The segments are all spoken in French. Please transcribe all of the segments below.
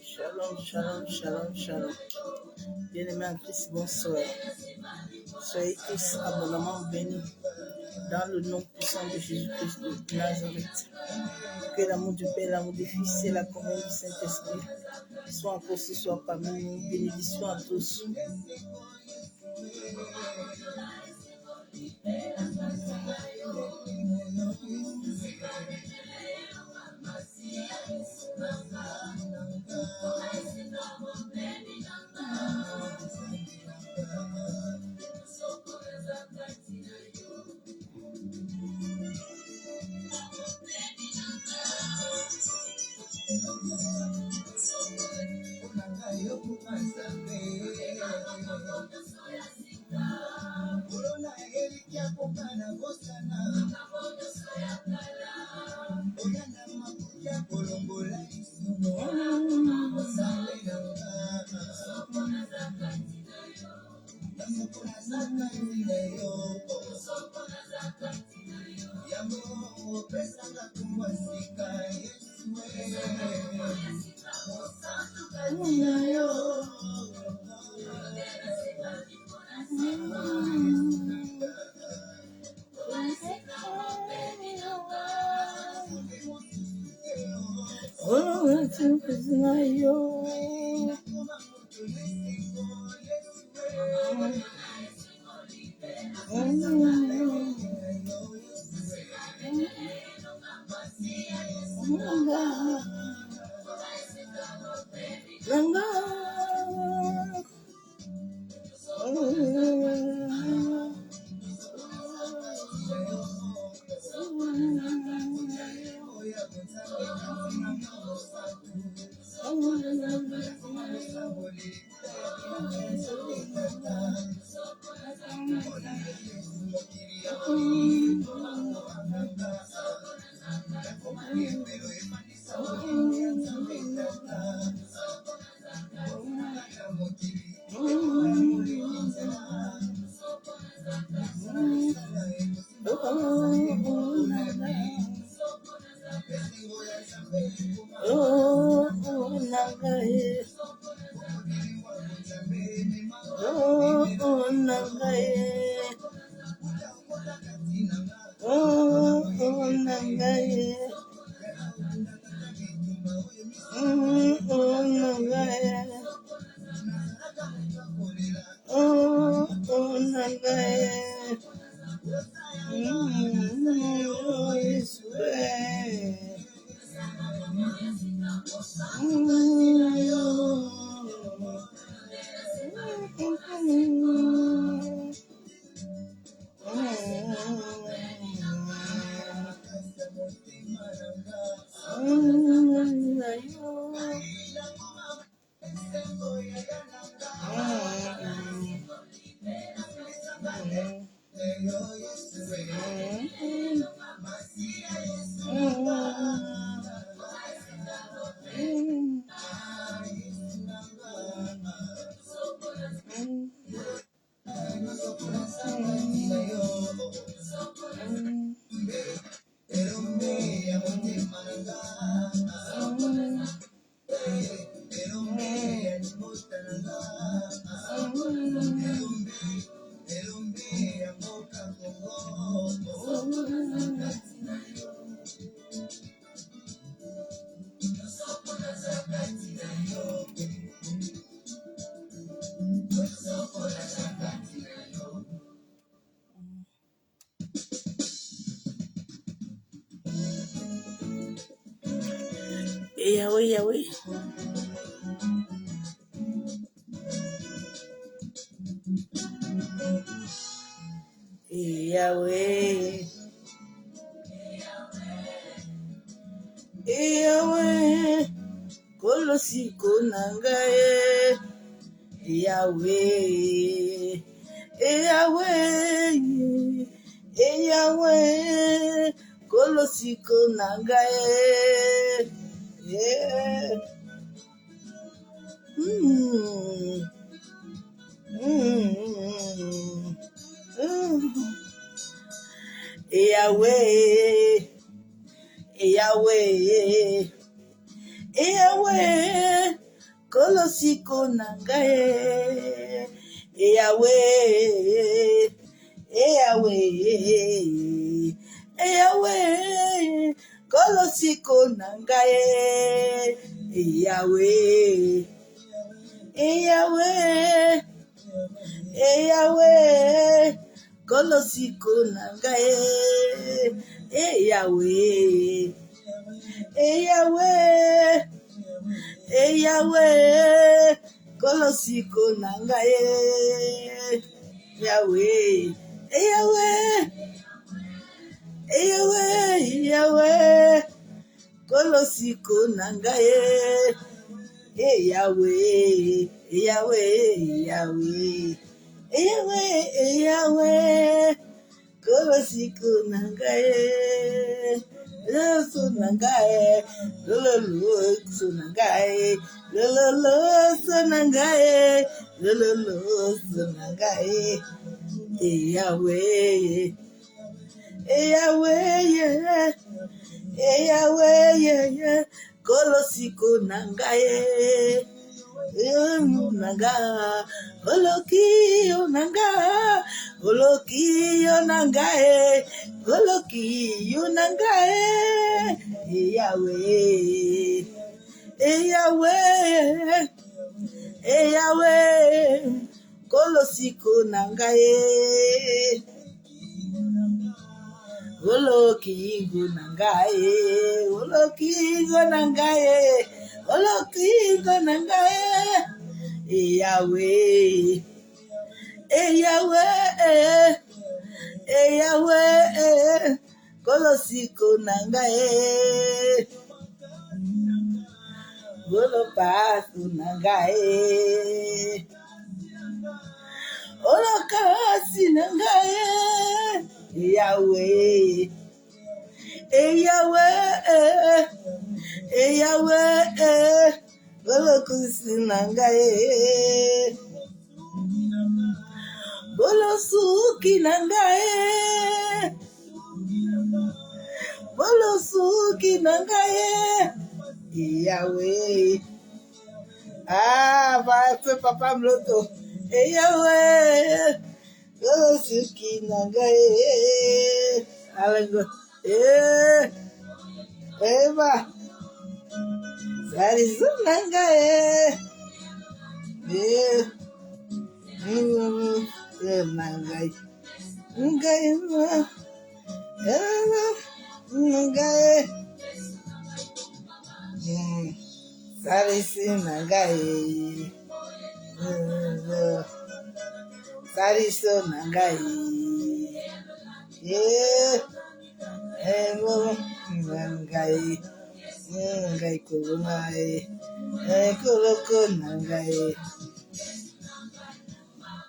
Shalom, shalom, shalom, shalom. Bien-aimés en Christ, bonsoir. Soyez tous abondamment bénis dans le nom puissant de Jésus-Christ de Nazareth. Que l'amour du Père, l'amour du Fils et la communion du Saint-Esprit soient encore ce soir parmi nous. Bénédiction à tous. Yahweh, Yahweh. Yahweh. Yahweh. Kolosiko nangae. Yahweh. Yahweh. Yahweh. Kolosiko nangae. Yeah. Yahweh, Yahweh, Yahweh, kolosiko nangae, Yahweh, Yahweh, Yahweh, kolosiko nangae, Yahweh, Yahweh, Yahweh, kolosiko nangae, Yahweh, Yahweh, Yahweh, kolosiko nangae, Yahweh, Yahweh, Yahweh, Yahweh, kolosiko nangae, Yahweh, Yahweh, Yahweh, Yahweh, Yahweh, kolosiko nangae, Sunangae, Lolo, Sunangae, Lolo, Sunangae, Lolo, Sunangae, Yahweh, Yahweh, yeah, Yahweh, yeah, kolosiko nangae. Naga, Oloki, Naga, Oloki, Nangae, Oloki, Nangae, Yahweh, Yahweh, Yahweh, Kolosiko Nangae, Oloki, Nangae, Oloki, Nangae, Oloki, Nangae, Yahweh, Yahweh, Yahweh, kolosiko nangae, golopasu nangae, olokasi nangae, Yahweh, Yahweh, Yahweh, golokusi nangae, bolosuki nangae, bolosuki nangae, Yahweh. Ah, vai, foi Papa Mloto. Yahweh, bolosuki nangae, alango, eba, sarizu nangae, nangae, nangae, nangae, sarisi nangae, sariso nangae, nangae, nangae kulungae, kuloko nangae,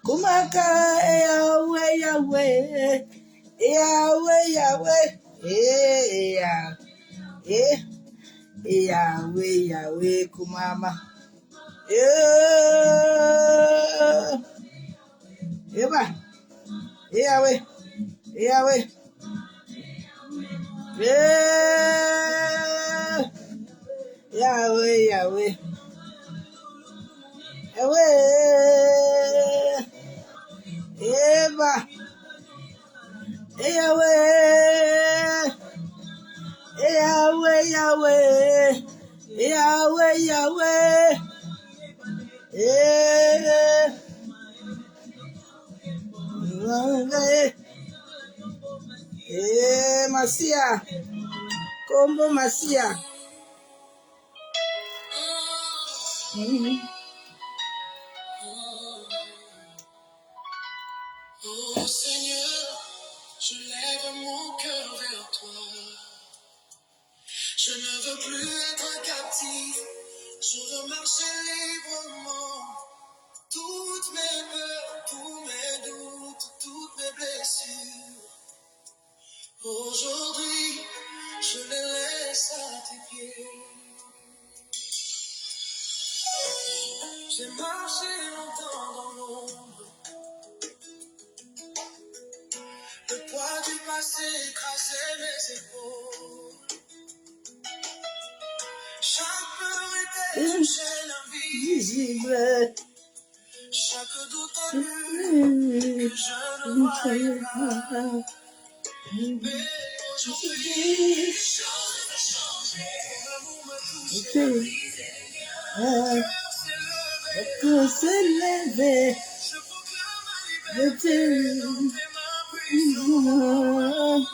kumaka Yahweh, Yahweh, Yahweh, Yahweh, Yahweh, Yahweh, kumama, Eba, Yahweh, Yahweh, Yahweh, Yahweh, Yahweh, Eba, Yahweh, Yahweh, Yahweh, Yahweh, Yahweh, Masia, Combo Masia. Oh Seigneur, je lève mon cœur vers toi. Je ne veux plus être captif, je veux marcher librement. Toutes mes peurs, tous mes doutes, toutes mes blessures, aujourd'hui, je les laisse à tes pieds. J'ai marché longtemps dans l'ombre, le poids du passé écrasait mes épaules. invisible. Chaque doute annule que je ne voyais pas. Mais aujourd'hui, les choses ont changé. Ton amour m'a touché, mon cœur s'est levé. Je proclame ma liberté dans tes mains puissantes.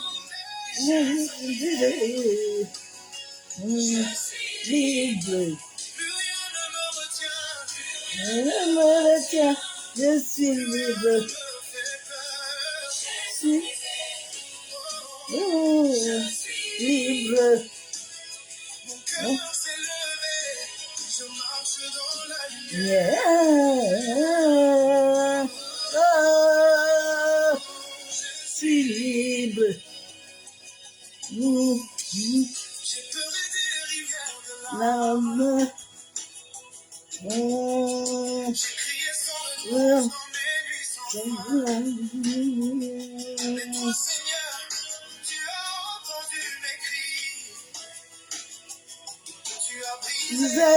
Libre. Plus rien ne me retient. Je suis libre. Me fait peur. Libre. Mon cœur s'est levé. Je marche dans la lumière. Yeah. Oh, je suis libre. J'ai pleuré des rivières de larmes. J'ai crié sans réponse dans mes nuits sans joie. Mais toi, Seigneur, tu as entendu mes cris. Tu as brisé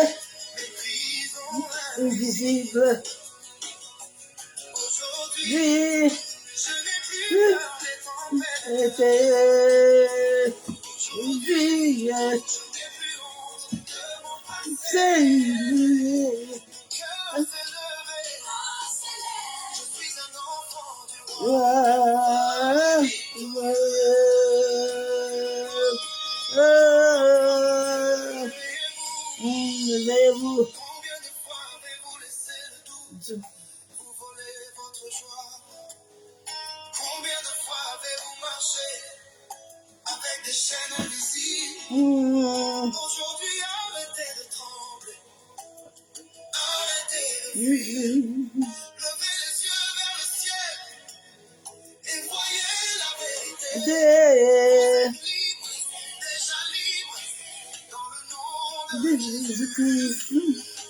mes prisons Invisible. Aujourd'hui, je n'ai plus peur des tempêtes. Je n'ai plus honte de mon passé. Cœur s'est levé. Je suis un enfant du roi. Réveillez-vous. Combien de fois avez-vous laissé le doute vous voler votre joie? Combien de fois avez-vous marché avec des chaînes invisibles? Aujourd'hui, arrêtez de trembler. Arrêtez de fuir. Levez les yeux vers le ciel et voyez la vérité. Vous êtes libre, déjà libre, dans le nom de Jésus-Christ.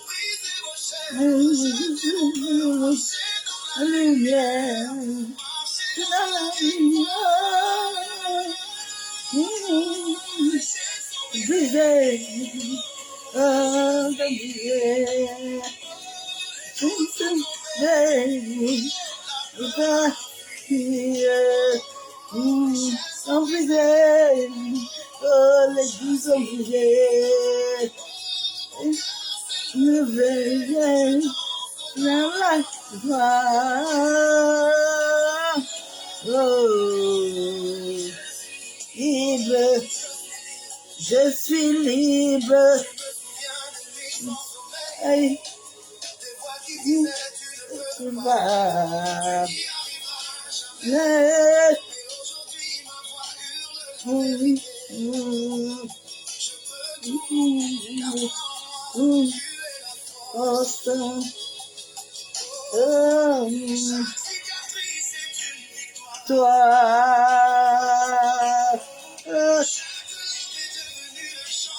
brisez vos chaînes. Marchez dans la Lumière. marchez La lumière. Brisé. Sont brisés. Oh, les dits sont brisés. Je vais la joie. Oh, libre. Je suis libre. Hey, tu vas. Toi,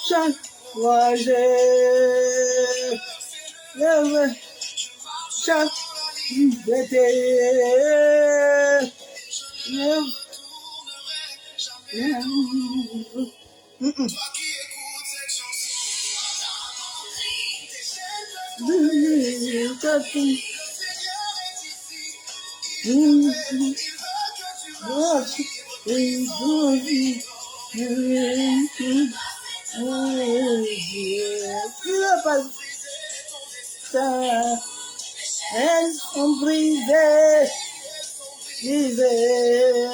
chaque fois chaque été, Toi qui écoutes cette chanson, tes chaînes le Seigneur est ici. Il veut que tu marches elles sont brisées, brisées.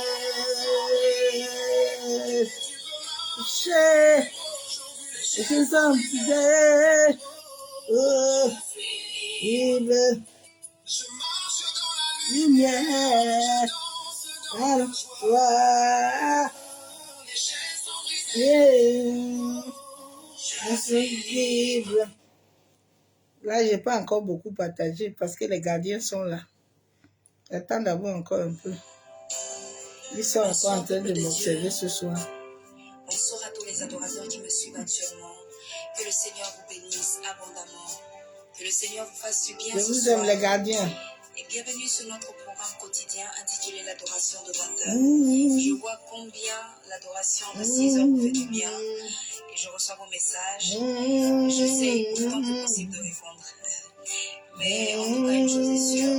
Je suis brisées. Oh, libre, Je marche dans la lumière, alors toi, les chaînes sont brisées. yeah, je suis libre. Là, j'ai pas encore beaucoup partagé parce que les gardiens sont là. J'attends d'avoir encore un peu. Ils sont encore en train de m'observer ce soir. Bonsoir à tous les adorateurs qui me suivent actuellement. Que le Seigneur vous bénisse abondamment. Que le Seigneur vous fasse du bien Je ce vous soir. aime les gardiens. Et bienvenue sur notre programme quotidien intitulé l'adoration de 20h. Je vois combien l'adoration de 6h vous fait du bien et je reçois vos messages. J'essaie autant que possible de répondre. Mais en tout cas, une chose est sûre,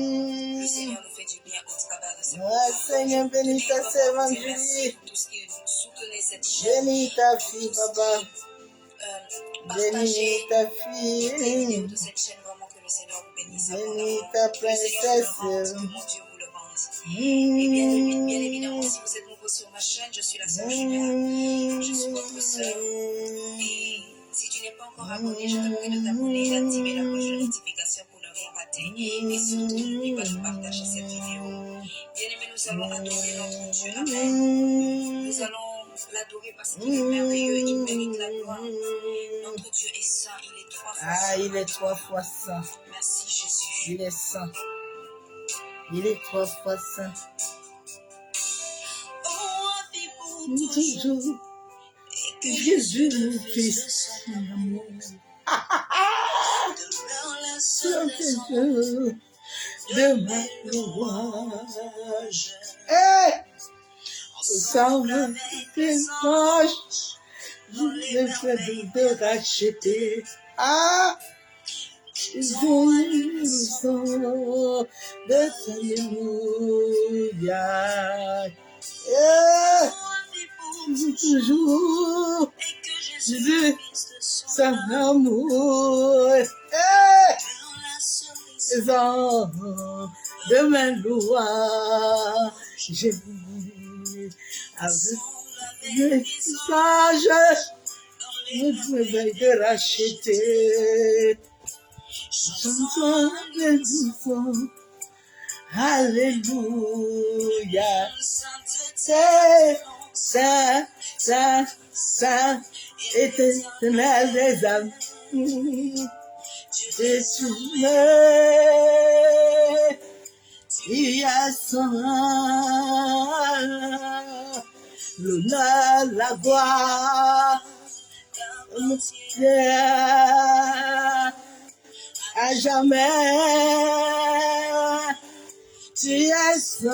le Seigneur nous fait du bien au travers de ses programmes. Seigneur, bénis ta servante Merci Julie. pour tout ce qui soutenez cette chaîne. Bénis ta fille, papa. Bénis Partagez ta les vidéos fille. de cette chaîne, vraiment que le Seigneur vous bénisse Bénis abondamment. ta Que le Seigneur princesse. vous le rende, que mon Dieu vous le rende. Et bien évidemment, si vous êtes nouveau sur ma chaîne, je suis la sœur Julia. Je suis votre sœur. Et si tu n'es pas encore abonné, je te prie de t'abonner et d'activer la cloche de notification pour ne rien rater. Et surtout, n'oublie pas de partager cette vidéo. Bien aimé, nous allons adorer notre Dieu. Amen. Nous allons l'adorer parce qu'il est merveilleux, il mérite la gloire. Notre Dieu est saint, il est 3 fois saint. Ah, il est 3 fois saint. Merci Jésus. Il est saint. Il est 3 fois saint. Oh, Toujours. que Jésus, mon fils. Mon amour. De ma louange. Sans tes anges, je vais faire de racheter. Ah, ils ont le sang de Alléluia. Toujours, Jésus, son amour. Les anges de ma louange. J'ai avec le sage, je vais te racheter. Chantons les douceurs, alléluia. C'est ça, ça, ça, éternel des âmes. Et tu m'es, il y a son l'honneur, la gloire, à jamais, tu es saint,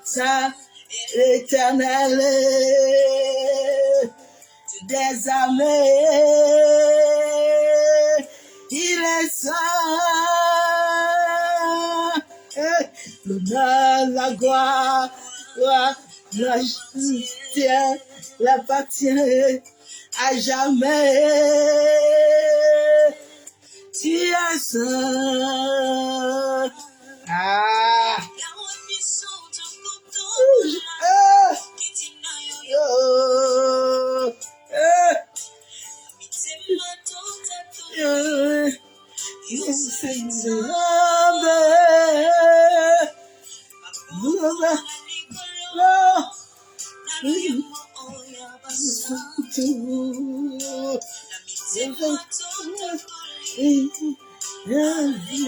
saint, l'éternel des armées, il est saint. L'honneur, la gloire, la justice, l'appartient à jamais. Tu es saint. Ah.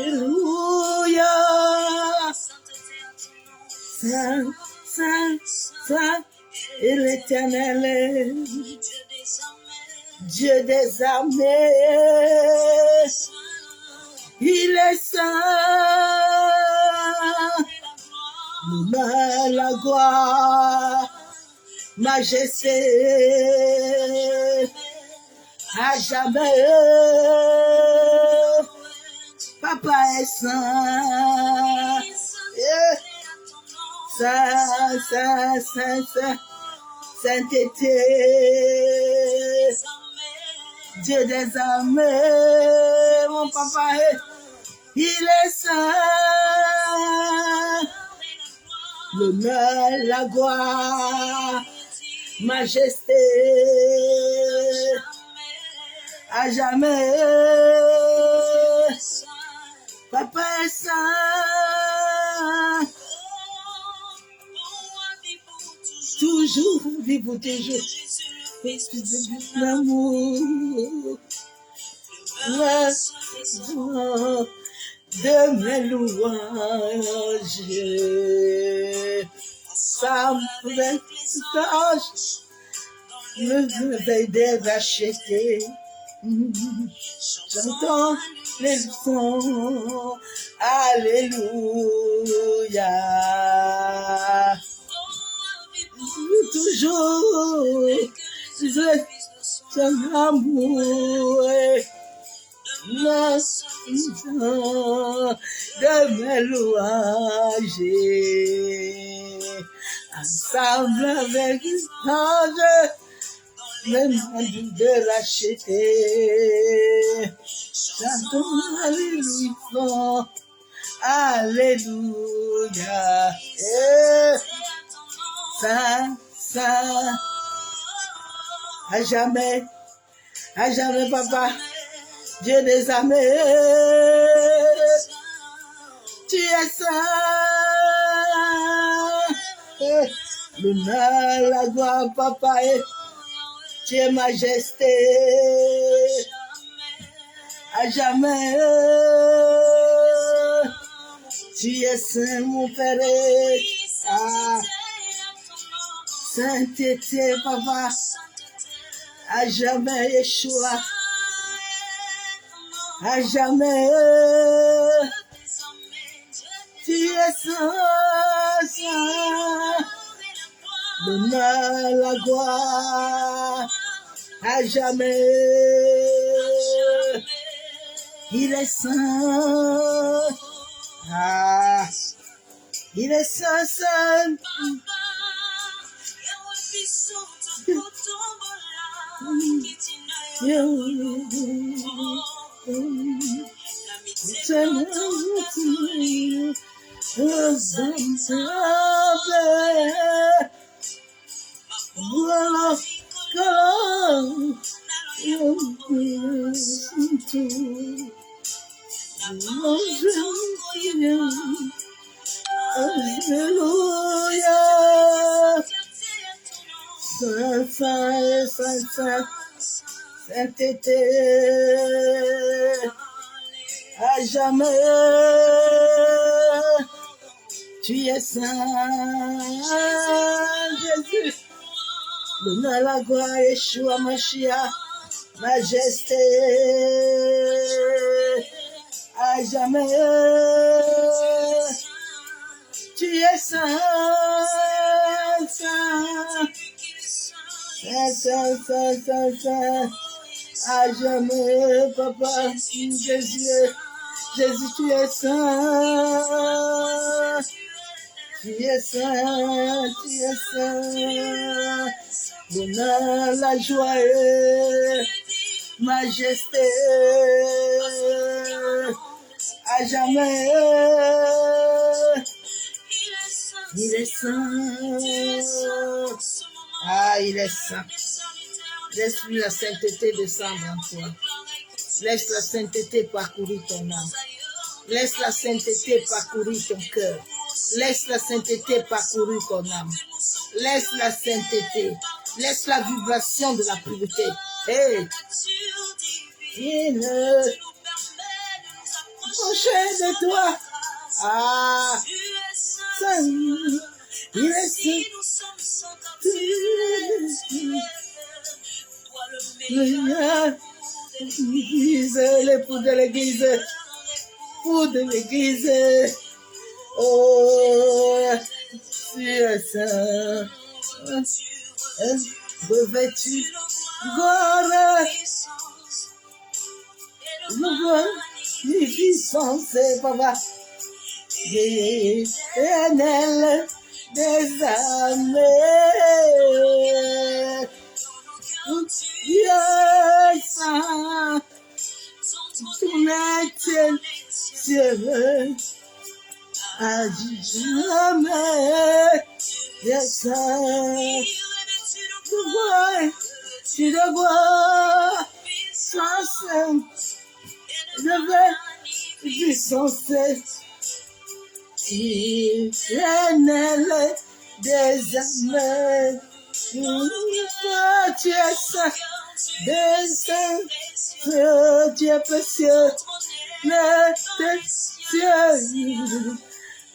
Alléluia. Saint, saint, saint, et l'Éternel, Dieu des armées, il est saint. La gloire, majesté, à jamais. Papa est saint. Saint, sainteté, Dieu des armées, mon papa est, il est saint. L'honneur, la gloire, majesté, à jamais. Papa est saint. Toujours, vivre toujours. L'amour, de mes louanges. Ça me réveille de racheter. J'entends les sons, alléluia. Toujours, ton amour de mes louanges, ensemble avec l'ange, même de l'acheter. Chantons alléluia, alléluia. Saint, Saint, à jamais, papa, Dieu des armées, tu es saint. L'honneur, la gloire, papa, tu es majesté, à jamais. Tu es saint, mon Père. Ah. Sainteté, papa, à jamais, Yeshua, à jamais. Tu es saint, saint. L'honneur, la gloire, à jamais. Il est saint. Ah, il est saint, saint. Alléluia. Saint, Saint, Saint, Saint, Sainteté, à jamais, tu es saint, Jésus, l'honneur, la gloire, Yeshua, Mashiach, majesté, à jamais, tu es saint, saint. Saint, Saint, Saint, Saint, Saint, à jamais, papa, Jésus, Jésus, tu es saint, tu es saint, tu es saint, l'honneur, la joie, majesté, à jamais, il est saint. Ah, il est saint. Laisse-lui la sainteté descendre en toi. Laisse la sainteté parcourir ton âme. Laisse la sainteté parcourir ton cœur. Laisse la sainteté parcourir ton âme. Laisse la sainteté. Laisse la vibration de la pureté. Hey! Il ne prochain de toi. Ah! Saint. Il est saint. L'église, l'époux de l'église, pour de l'église, oh, tu es saint, revêtu, gloire, magnificence, papa, éternel des armées. Dieu saint, ton Dieu à jamais, Dieu saint, tu dois, sans saint, puissance, éternel des armées. Tu es saint, des saints, Dieu précieux, mais des cieux,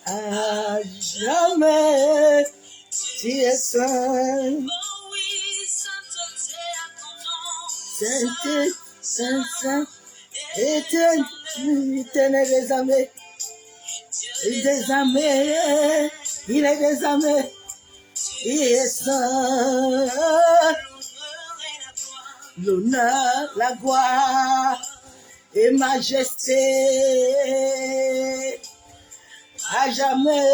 à jamais, tu es saint. Sainteté, Saint, Saint, éternel des armées. Des armées, il est des armées, il est saint. L'honneur, la gloire et majesté à jamais.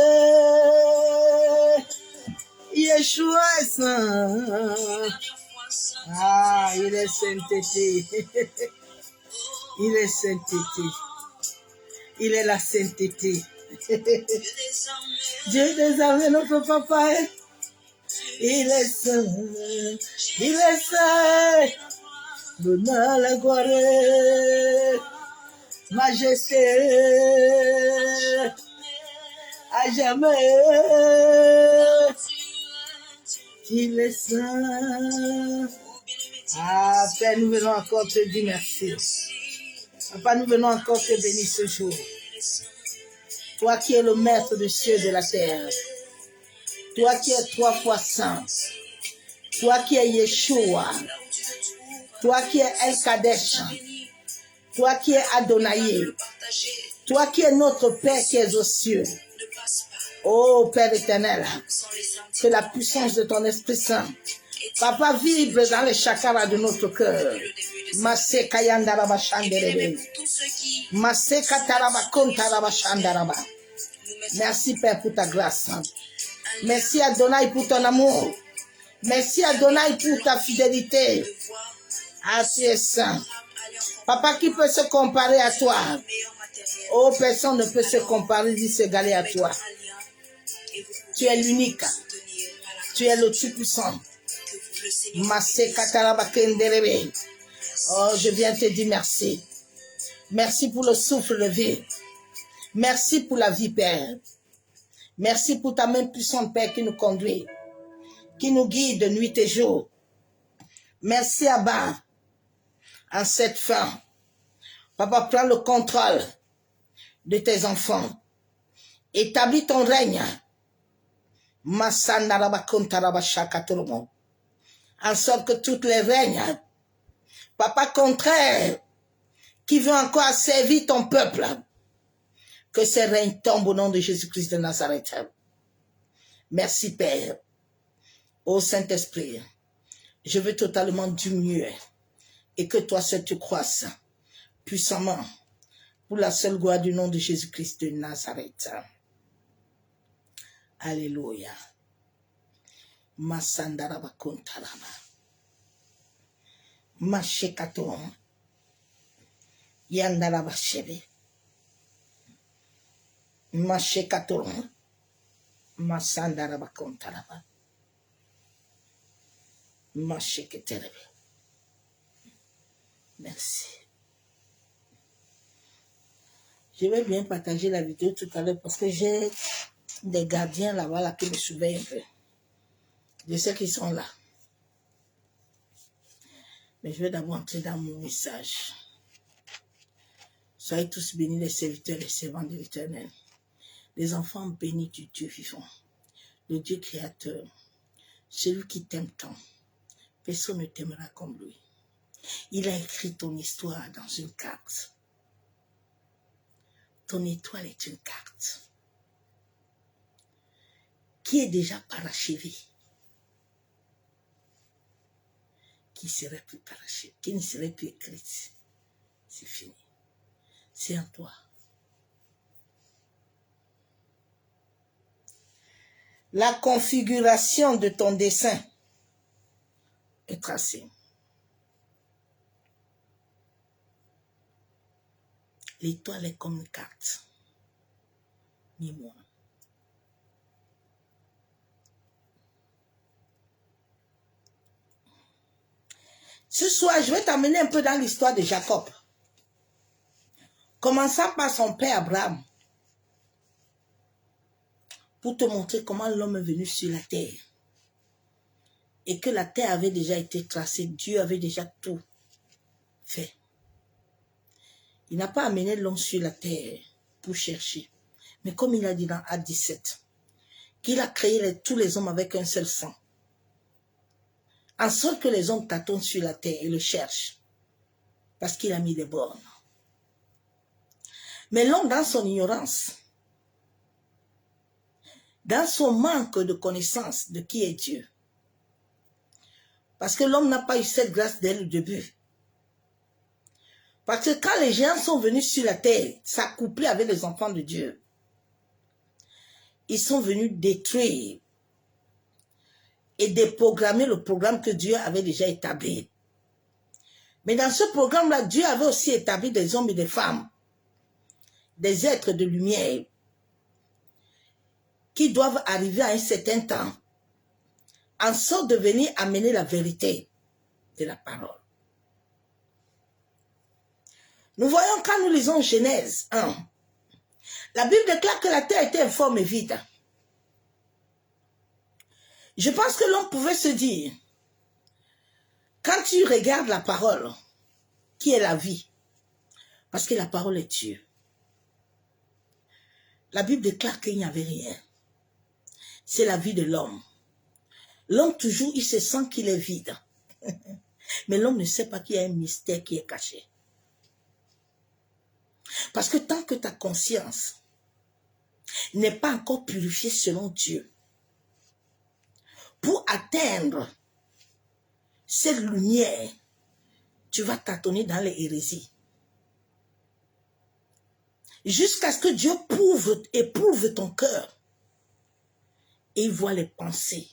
Yeshua est saint. Ah, il est sainteté. Il est sainteté. Il est la sainteté. Dieu des armées, notre papa, il est saint. Il est saint. L'honneur, la gloire, majesté, à jamais. Il est saint. Ah, Père, nous venons encore te dire merci. Papa, nous venons encore te bénir ce jour. Toi qui es le maître des cieux et de la terre. Toi qui es 3 fois saint. Toi qui es Yeshua. Toi qui es El Kadesh. Toi qui es Adonai. Toi qui es notre Père qui es aux cieux. Oh Père éternel, que la puissance de ton Esprit Saint, Papa, vibre dans les chakras de notre cœur. Masé kayandaraba shanderebe. Masé kataraba kontaraba shandaraba. Merci Père pour ta grâce. Merci Adonai pour ton amour. Merci Adonai pour ta fidélité. Ah, tu es saint. Papa, qui peut se comparer à toi? Oh, personne ne peut se comparer ni s'égaler à toi. Tu es l'unique. Tu es le tout-puissant. Masé kataraba kenderebe. Oh, je viens te dire merci. Merci pour le souffle de vie. Merci pour la vie, Père. Merci pour ta main puissante, Père, qui nous conduit, qui nous guide nuit et jour. Merci, Abba, en cette fin. Papa, prends le contrôle de tes enfants. Établis ton règne. En sorte que toutes les règnes, Papa, contraire, qui veut encore servir ton peuple, que ces règnes tombent au nom de Jésus-Christ de Nazareth. Merci, Père. Ô Saint-Esprit, je veux totalement diminuer et que toi seul tu croisses puissamment pour la seule gloire du nom de Jésus-Christ de Nazareth. Alléluia. Masandaraba kontaraba. Mashekaton. Yandaraba shebe. Mashekaton. Masandaraba kontaraba. Masheketerebe. Merci. Je vais bien partager la vidéo tout à l'heure parce que j'ai des gardiens là-bas là, qui me surveillent un peu. Je sais qu'ils sont là. Mais je vais d'abord entrer dans mon message. Soyez tous bénis, les serviteurs et les servants de l'Éternel. Les enfants bénis du Dieu vivant. Le Dieu créateur. Celui qui t'aime tant. Personne ne t'aimera comme lui. Il a écrit ton histoire dans une carte. Ton étoile est une carte qui est déjà parachevée, qui serait plus parachevée, qui ne serait plus écrite. C'est fini. C'est en toi. La configuration de ton dessin est tracée. L'étoile est comme une carte. Ni moi. Ce soir, je vais t'amener un peu dans l'histoire de Jacob. Commençant par son père Abraham. Pour te montrer comment l'homme est venu sur la terre. Et que la terre avait déjà été tracée. Dieu avait déjà tout fait. Il n'a pas amené l'homme sur la terre pour chercher. Mais comme il a dit dans Acte 17, qu'il a créé tous les hommes avec un seul sang. En sorte que les hommes tâtonnent sur la terre et le cherchent. parce qu'il a mis des bornes. Mais l'homme, dans son ignorance, dans son manque de connaissance de qui est Dieu, parce que l'homme n'a pas eu cette grâce dès le début. Parce que quand les géants sont venus sur la terre, s'accoupler avec les enfants de Dieu, ils sont venus détruire et déprogrammer le programme que Dieu avait déjà établi. Mais dans ce programme-là, Dieu avait aussi établi des hommes et des femmes, des êtres de lumière, qui doivent arriver à un certain temps, en sorte de venir amener la vérité de la parole. Nous voyons quand nous lisons Genèse 1, la Bible déclare que la terre était informe et vide. Je pense que l'homme pouvait se dire, quand tu regardes la parole, qui est la vie, parce que la parole est Dieu. La Bible déclare qu'il n'y avait rien. C'est la vie de l'homme. L'homme toujours, il se sent qu'il est vide. Mais l'homme ne sait pas qu'il y a un mystère qui est caché. Parce que tant que ta conscience n'est pas encore purifiée selon Dieu, pour atteindre cette lumière, tu vas tâtonner dans les hérésies. Jusqu'à ce que Dieu éprouve ton cœur et il voit les pensées.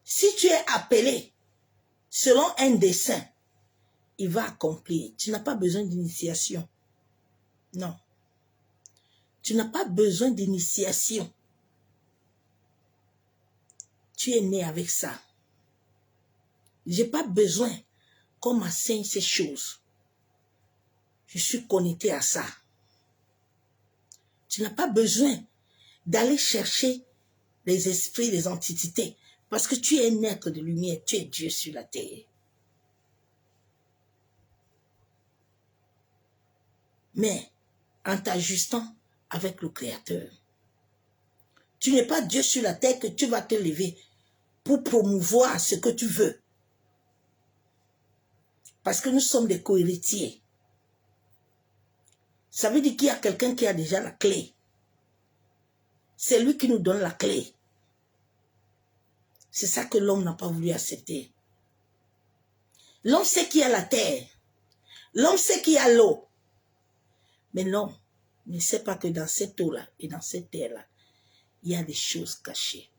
Si tu es appelé selon un dessein, il va accomplir. Tu n'as pas besoin d'initiation. Non. Tu n'as pas besoin d'initiation. Tu es né avec ça. Je n'ai pas besoin qu'on m'enseigne ces choses. Je suis connecté à ça. Tu n'as pas besoin d'aller chercher les esprits, les entités, parce que tu es un être de lumière, tu es Dieu sur la terre. Mais en t'ajustant avec le Créateur, tu n'es pas Dieu sur la terre que tu vas te lever pour promouvoir ce que tu veux. Parce que nous sommes des co-héritiers. Ça veut dire qu'il y a quelqu'un qui a déjà la clé. C'est lui qui nous donne la clé. C'est ça que l'homme n'a pas voulu accepter. L'homme sait qu'il y a la terre. L'homme sait qu'il y a l'eau. Mais l'homme ne sait pas que dans cette eau-là et dans cette terre-là, il y a des choses cachées.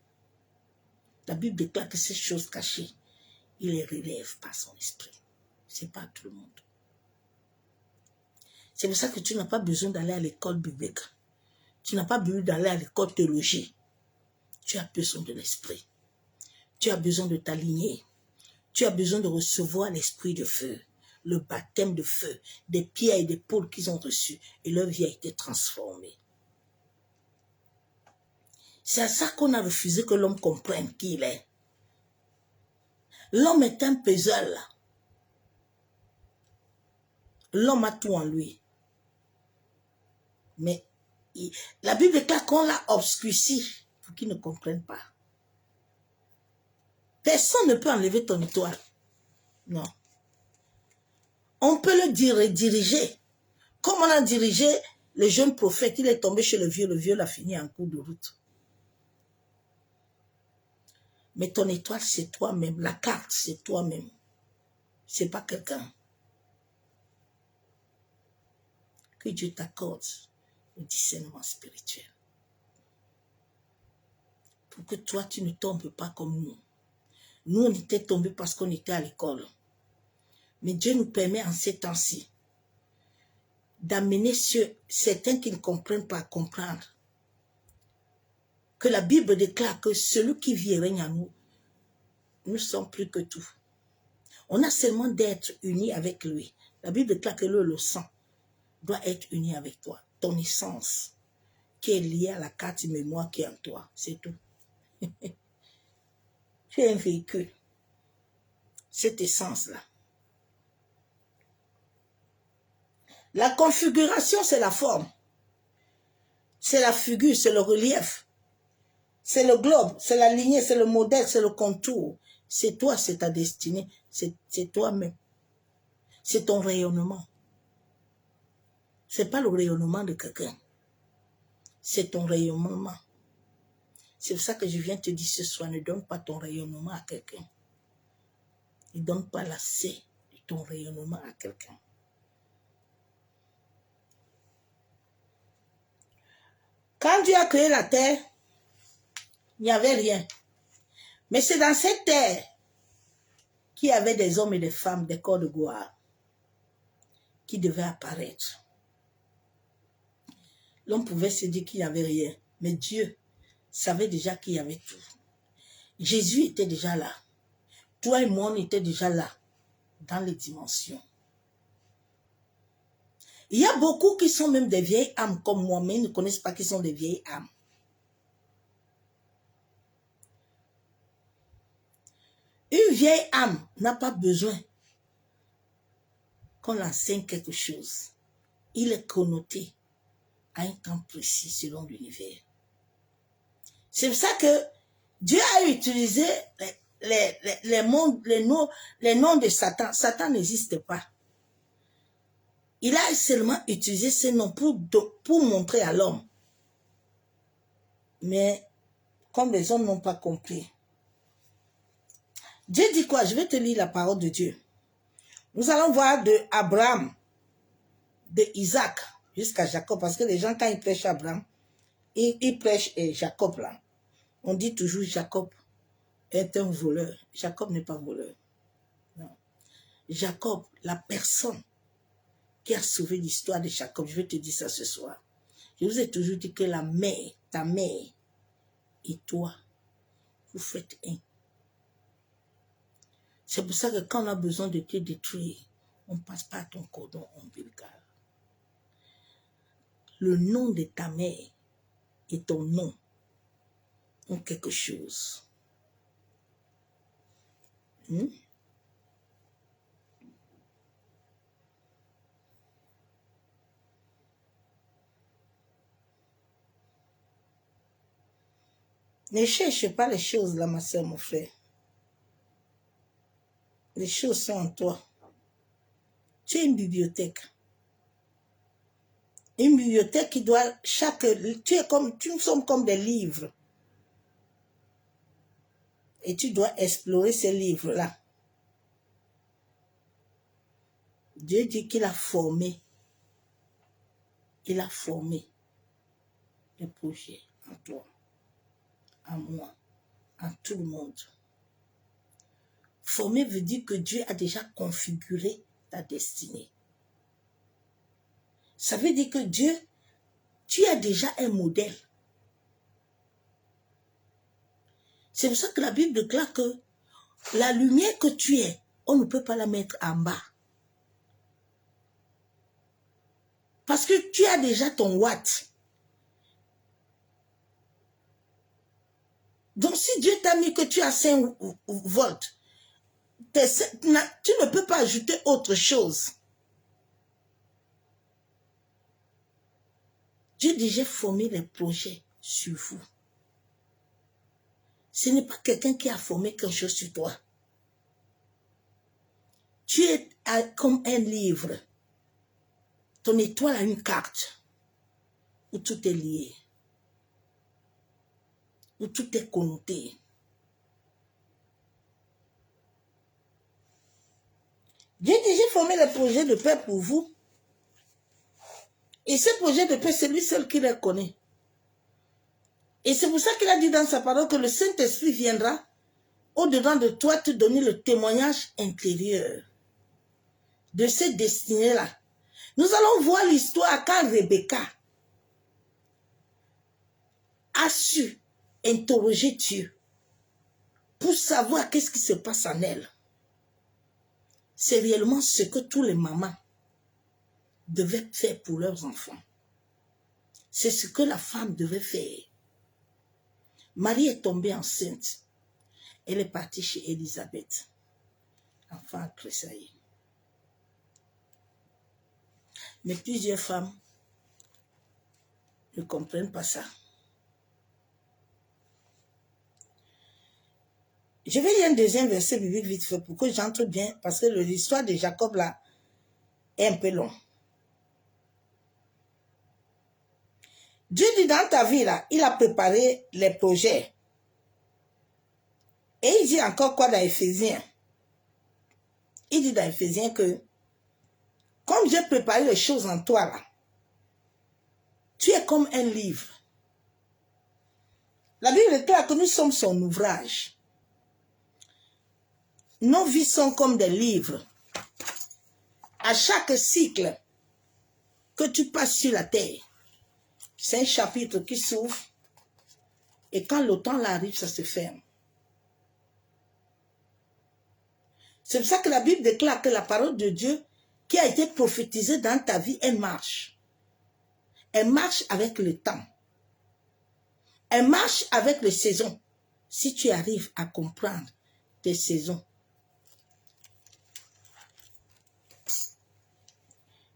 La Bible déclare que ces choses cachées, il les relève par son esprit. Ce n'est pas tout le monde. C'est pour ça que tu n'as pas besoin d'aller à l'école biblique. Tu n'as pas besoin d'aller à l'école théologie. Tu as besoin de l'esprit. Tu as besoin de t'aligner. Tu as besoin de recevoir l'esprit de feu, le baptême de feu, des pierres et des pôles qu'ils ont reçus et leur vie a été transformée. C'est à ça qu'on a refusé que l'homme comprenne qui il est. L'homme est un puzzle. L'homme a tout en lui. Mais la Bible déclare qu'on l'a obscurci pour qu'il ne comprenne pas. Personne ne peut enlever ton étoile. Non. On peut le diriger. Comme on a dirigé le jeune prophète, il est tombé chez le vieux l'a fini en cours de route. Mais ton étoile, c'est toi-même. La carte, c'est toi-même. C'est pas quelqu'un. Que Dieu t'accorde le discernement spirituel. Pour que toi, tu ne tombes pas comme nous. Nous, on était tombés parce qu'on était à l'école. Mais Dieu nous permet en ces temps-ci d'amener certains qui ne comprennent pas à comprendre que la Bible déclare que celui qui vit et règne en nous, nous sommes plus que tout. On a seulement d'être unis avec lui. La Bible déclare que le sang doit être uni avec toi. Ton essence qui est liée à la carte mémoire qui est en toi. C'est tout. Tu es un véhicule. Cette essence-là. La configuration, c'est la forme. C'est la figure, c'est le relief. C'est le globe, c'est la lignée, c'est le modèle, c'est le contour. C'est toi, c'est ta destinée, c'est toi-même. C'est ton rayonnement. Ce n'est pas le rayonnement de quelqu'un. C'est ton rayonnement. C'est pour ça que je viens te dire ce soir, ne donne pas ton rayonnement à quelqu'un. Ne donne pas l'accès de ton rayonnement à quelqu'un. Quand Dieu a créé la terre, il n'y avait rien. Mais c'est dans cette terre qu'il y avait des hommes et des femmes, des corps de gloire, qui devaient apparaître. L'homme pouvait se dire qu'il n'y avait rien, mais Dieu savait déjà qu'il y avait tout. Jésus était déjà là. Toi et moi, on était déjà là, dans les dimensions. Il y a beaucoup qui sont même des vieilles âmes comme moi, mais ils ne connaissent pas qu'ils sont des vieilles âmes. Une vieille âme n'a pas besoin qu'on enseigne quelque chose. Il est connoté à un temps précis selon l'univers. C'est pour ça que Dieu a utilisé les noms de Satan. Satan n'existe pas. Il a seulement utilisé ces noms pour montrer à l'homme. Mais comme les hommes n'ont pas compris. Dieu dit quoi? Je vais te lire la parole de Dieu. Nous allons voir de Abraham, de Isaac jusqu'à Jacob. Parce que les gens, quand ils prêchent Abraham, ils prêchent Jacob là. On dit toujours Jacob est un voleur. Jacob n'est pas voleur. Non. Jacob, la personne qui a sauvé l'histoire de Jacob, je vais te dire ça ce soir. Je vous ai toujours dit que la mère, ta mère et toi, vous faites un. C'est pour ça que quand on a besoin de te détruire, on ne passe pas à ton cordon ombilical. Le nom de ta mère et ton nom ont quelque chose. Ne cherche pas les choses là, ma soeur, mon frère. Les choses sont en toi. Tu es une bibliothèque. Une bibliothèque qui doit, tu sommes comme des livres. Et tu dois explorer ces livres-là. Dieu dit qu'il a formé. Il a formé les projets en toi, en moi, en tout le monde. Former veut dire que Dieu a déjà configuré ta destinée. Ça veut dire que Dieu, tu as déjà un modèle. C'est pour ça que la Bible déclare que la lumière que tu es, on ne peut pas la mettre en bas. Parce que tu as déjà ton watt. Donc si Dieu t'a mis que tu as 5 volts, tu ne peux pas ajouter autre chose. Dieu a déjà formé les projets sur vous. Ce n'est pas quelqu'un qui a formé quelque chose sur toi. Tu es comme un livre. Ton étoile a une carte où tout est lié, où tout est connoté. Dieu a déjà formé les projets de paix pour vous. Et ce projet de paix, c'est lui seul qui les connaît. Et c'est pour ça qu'il a dit dans sa parole que le Saint-Esprit viendra au-dedans de toi te donner le témoignage intérieur de cette destinée-là. Nous allons voir l'histoire quand Rebecca a su interroger Dieu pour savoir qu'est-ce qui se passe en elle. C'est réellement ce que tous les mamans devaient faire pour leurs enfants. C'est ce que la femme devait faire. Marie est tombée enceinte. Elle est partie chez Élisabeth. Enfant a tressailli. Mais plusieurs femmes ne comprennent pas ça. Je vais lire un deuxième verset biblique vite fait pour que j'entre bien, parce que l'histoire de Jacob là est un peu long. Dieu dit dans ta vie là, il a préparé les projets. Et il dit encore quoi dans Éphésiens? Il dit dans Éphésiens que comme j'ai préparé les choses en toi là, tu es comme un livre. La Bible déclare que nous sommes son ouvrage. Nos vies sont comme des livres. À chaque cycle que tu passes sur la terre, c'est un chapitre qui s'ouvre et quand le temps arrive, ça se ferme. C'est pour ça que la Bible déclare que la parole de Dieu qui a été prophétisée dans ta vie, elle marche. Elle marche avec le temps. Elle marche avec les saisons. Si tu arrives à comprendre tes saisons.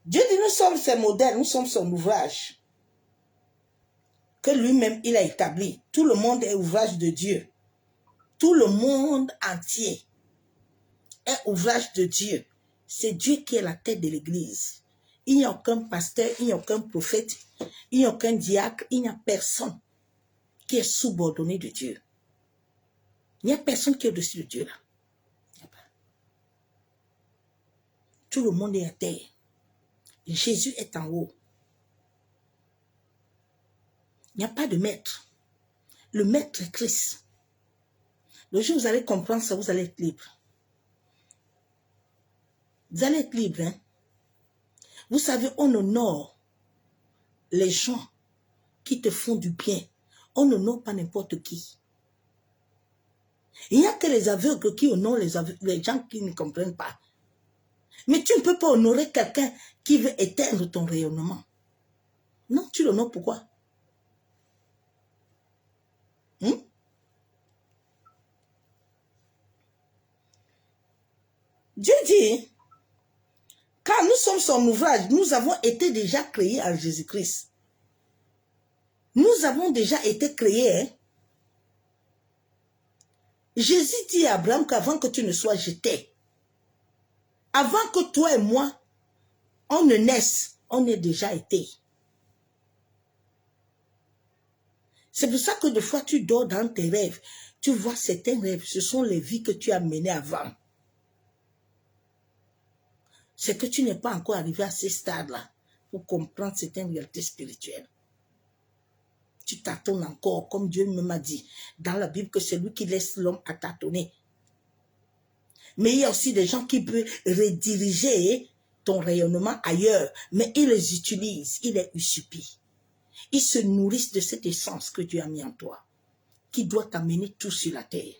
Dieu dit, nous sommes ses modèles, nous sommes son ouvrage. Que lui-même, il a établi. Tout le monde est ouvrage de Dieu. Tout le monde entier est ouvrage de Dieu. C'est Dieu qui est la tête de l'église. Il n'y a aucun pasteur, il n'y a aucun prophète, il n'y a aucun diacre, il n'y a personne qui est subordonné de Dieu. Il n'y a personne qui est au-dessus de Dieu là. Tout le monde est à terre. Jésus est en haut. Il n'y a pas de maître. Le maître est Christ. Le jour où vous allez comprendre ça, vous allez être libre. Vous allez être libre. Hein? Vous savez, on honore les gens qui te font du bien. On honore pas n'importe qui. Il n'y a que les aveugles qui honorent les gens qui ne comprennent pas. Mais tu ne peux pas honorer quelqu'un qui veut éteindre ton rayonnement. Non, tu l'honores pourquoi? Dieu dit, car nous sommes son ouvrage, nous avons été déjà créés en Jésus-Christ. Nous avons déjà été créés. Hein? Jésus dit à Abraham qu'avant que tu ne sois jeté, avant que toi et moi, on ne naisse, on ait déjà été. C'est pour ça que des fois tu dors dans tes rêves. Tu vois certains rêves, ce sont les vies que tu as menées avant. C'est que tu n'es pas encore arrivé à ce stade-là pour comprendre certaines réalités spirituelles. Tu tâtonnes encore, comme Dieu me m'a dit dans la Bible, que c'est lui qui laisse l'homme à tâtonner. Mais il y a aussi des gens qui peuvent rediriger ton rayonnement ailleurs, mais ils les utilisent, ils les usurpent. Ils se nourrissent de cette essence que Dieu a mis en toi, qui doit t'amener tout sur la terre.